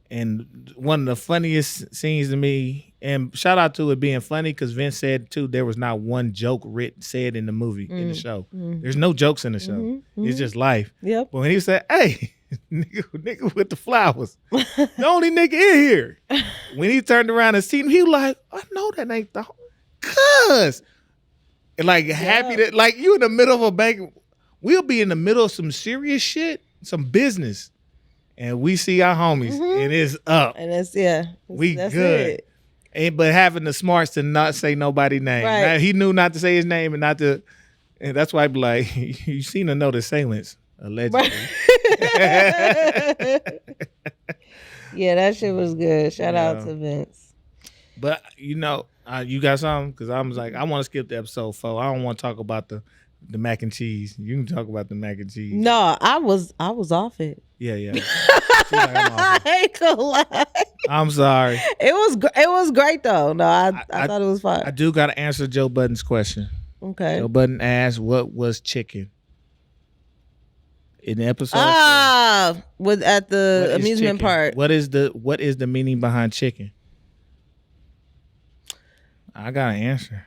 and one of the funniest scenes to me, and shout out to it being funny because Vince said, too, there was not one joke said in the movie, in the show. There's no jokes in the show. It's just life. Yep. But when he said, hey, nigga with the flowers, the only nigga in here. When he turned around and seen him, he was like, I know that ain't the cuz. And like happy that, like you in the middle of a bank, we'll be in the middle of some serious shit, some business. And we see our homies, and it's up. And that's good. It. But having the smarts to not say nobody's name. Right. Now, he knew not to say his name and not to, and that's why I be like, you seem to know the assailants, allegedly. Yeah, that shit was good. Shout out to Vince. But you got something? Because I was like, I want to skip the episode 4. I don't want to talk about the mac and cheese. You can talk about the mac and cheese. No, I was off it. Yeah. Like, I ain't gonna lie. I'm sorry. It was great though. No, I thought it was fine. I do got to answer Joe Budden's question. Okay. Joe Budden asked, "What was chicken?" In the episode. At the amusement park. What is the meaning behind chicken? I got an answer.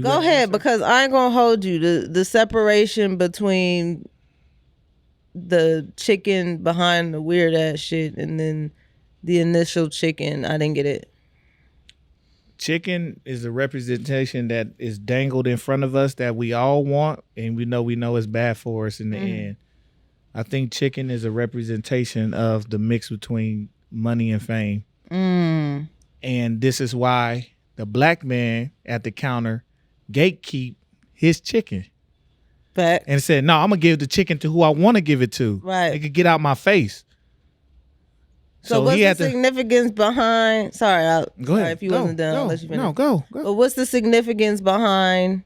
Go ahead, because I ain't gonna hold you. The separation between the chicken behind the weird ass shit and then the initial chicken, I didn't get it. chicken is a representation that is dangled in front of us that we all want, and we know it's bad for us in the end. I think chicken is a representation of the mix between money and fame. And this is why the black man at the counter gatekeep his chicken. Fact. And said, no, I'm going to give the chicken to who I want to give it to. Right. It could get out my face. So what's the significance behind... Sorry, go ahead. If you wasn't done, I'll let you finish. No, go. But what's the significance behind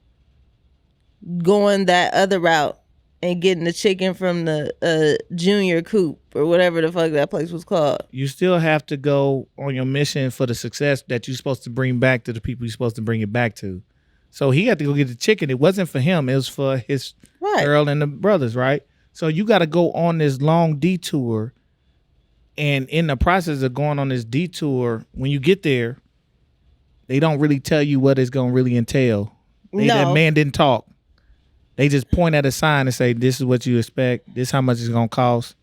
going that other route and getting the chicken from the Junior Coop or whatever the fuck that place was called? You still have to go on your mission for the success that you're supposed to bring back to the people you're supposed to bring it back to. So he had to go get the chicken. It wasn't for him. It was for his girl and the brothers, right? So you got to go on this long detour. And in the process of going on this detour, when you get there, they don't really tell you what it's going to really entail. That man didn't talk. They just point at a sign and say, this is what you expect. This is how much it's going to cost.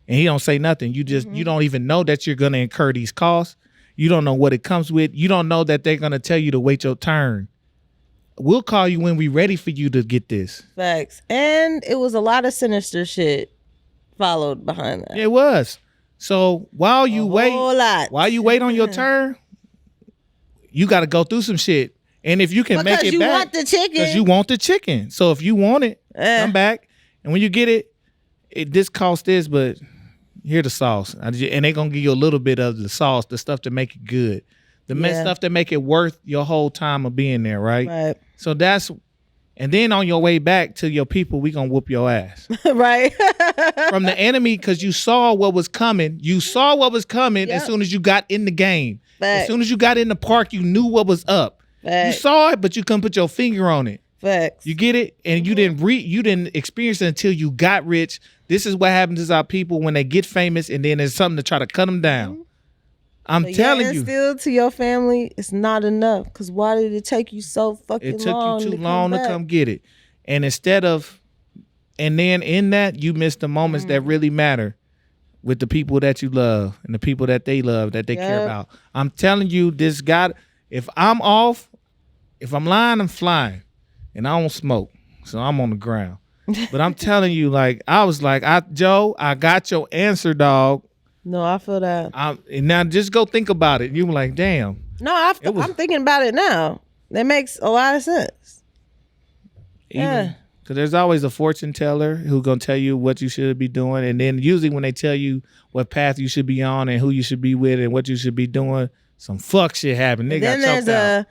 And he don't say nothing. You just you don't even know that you're going to incur these costs. You don't know what it comes with. You don't know that they're going to tell you to wait your turn. We'll call you when we're ready for you to get this. Facts. And it was a lot of sinister shit followed behind that. It was. So while you wait on your turn, you got to go through some shit. And if you can make it back, because you want the chicken. So if you want it, come back. And when you get it, this costs this, but here the sauce. And they're going to give you a little bit of the sauce, the stuff to make it good. The stuff that make it worth your whole time of being there, right? Right. So and then on your way back to your people, we gonna whoop your ass. Right. From the enemy, because you saw what was coming. You saw what was coming as soon as you got in the game. Facts. As soon as you got in the park, you knew what was up. Facts. You saw it, but you couldn't put your finger on it. Facts. You get it? And you didn't experience it until you got rich. This is what happens to our people when they get famous, and then there's something to try to cut them down. I'm telling you. Still to your family, it's not enough. Because why did it take you so fucking long? It took you too long to come get it. And and then in that, you miss the moments that really matter with the people that you love and the people that they love, that they care about. I'm telling you, if I'm off, if I'm lying, I'm flying. And I don't smoke. So I'm on the ground. But I'm telling you, Joe, I got your answer, dog. No, I feel that. And now just go think about it. You were like, damn. No, I'm thinking about it now. That makes a lot of sense. Because there's always a fortune teller who's going to tell you what you should be doing. And then usually when they tell you what path you should be on and who you should be with and what you should be doing, some fuck shit happened. They got choked out.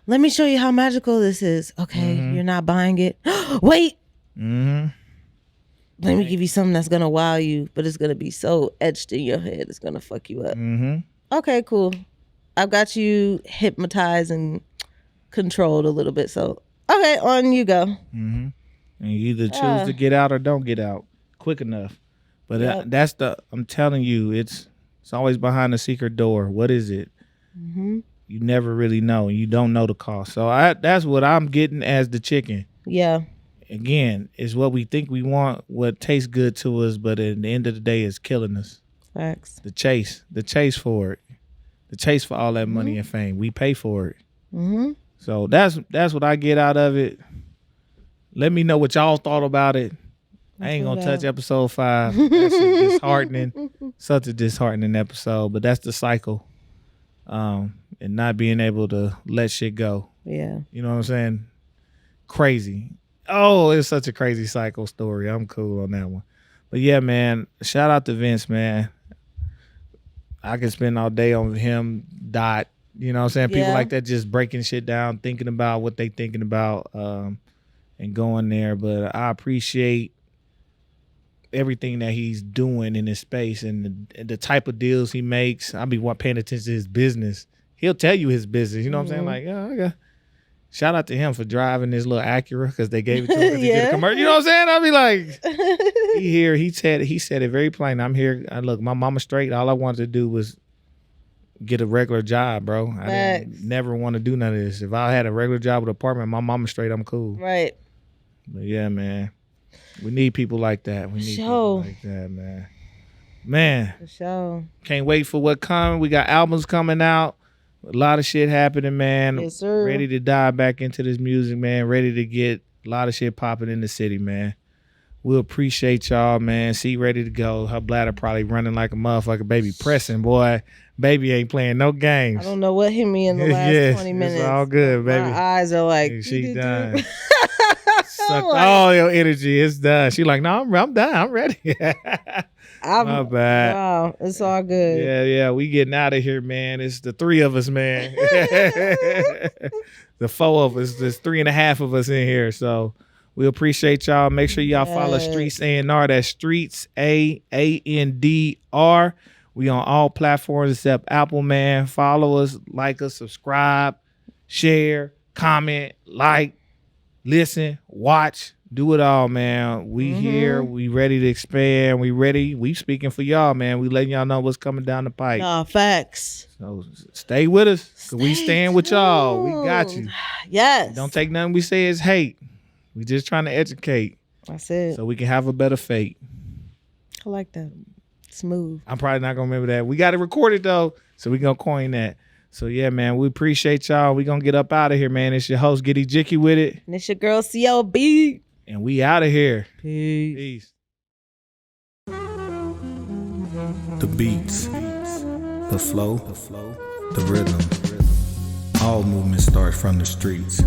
Let me show you how magical this is. Okay, you're not buying it. Wait. Let me give you something that's going to wow you, but it's going to be so etched in your head, it's going to fuck you up. Okay, cool. I've got you hypnotized and controlled a little bit. So, okay, on you go. And you either choose to get out or don't get out quick enough. But I'm telling you, it's always behind a secret door. What is it? You never really know. You don't know the cost. So that's what I'm getting as the chicken. Yeah. Again, it's what we think we want, what tastes good to us, but at the end of the day, it's killing us. Facts. The chase for it, the chase for all that money and fame. We pay for it. So that's what I get out of it. Let me know what y'all thought about it. I ain't gonna touch episode 5. That shit disheartening. Such a disheartening episode, but that's the cycle. And not being able to let shit go. Yeah. You know what I'm saying? Crazy. Oh, it's such a crazy cycle story. I'm cool on that one. But yeah, man, shout out to Vince, man. I could spend all day on him, Dot. You know what I'm saying? People like that just breaking shit down, thinking about what they thinking about, and going there. But I appreciate everything that he's doing in this space and the type of deals he makes. I'll be paying attention to his business. He'll tell you his business. You know what I'm saying? Like, I got... Shout out to him for driving this little Acura because they gave it to him to get a commercial. You know what I'm saying? I'll be like, he said it very plain. I'm here. Look, my mama straight. All I wanted to do was get a regular job, bro. I didn't never want to do none of this. If I had a regular job with an apartment, my mama straight, I'm cool. Right. But yeah, man. We need people like that. We need people like that, man. Man. For sure. Can't wait for what comes. We got albums coming out. A lot of shit happening, man. Yes, sir. Ready to dive back into this music, man. Ready to get a lot of shit popping in the city, man. We appreciate y'all, man. See, ready to go. Her bladder probably running like a motherfucker. Baby pressing, boy. Baby ain't playing no games. I don't know what hit me in the last 20 minutes. It's all good, baby. My eyes are like, she done. Sucked all your energy. It's done. She like, no, I'm done. I'm ready. My bad. Wow, it's all good. Yeah. We getting out of here, man. It's the three of us, man. The four of us. There's 3.5 of us in here. So we appreciate y'all. Make sure y'all follow Streets A&R. That's Streets A&R. We on all platforms except Apple, man. Follow us, like us, subscribe, share, comment, like, listen, watch. Do it all, man. We here. We ready to expand. We ready. We speaking for y'all, man. We letting y'all know what's coming down the pipe. Nah, facts. So stay with us. Cause we staying with y'all. We got you. Yes. Don't take nothing we say as hate. We just trying to educate. That's it. So we can have a better fate. I like that. Smooth. I'm probably not gonna remember that. We got it recorded though, so we gonna coin that. So yeah, man, we appreciate y'all. We gonna get up out of here, man. It's your host, Get Ejike with it. And it's your girl, CLB. And we out of here. Peace. The beats, the flow, the rhythm. All movement starts from the streets.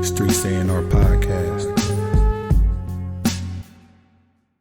Streets A&R Podcast.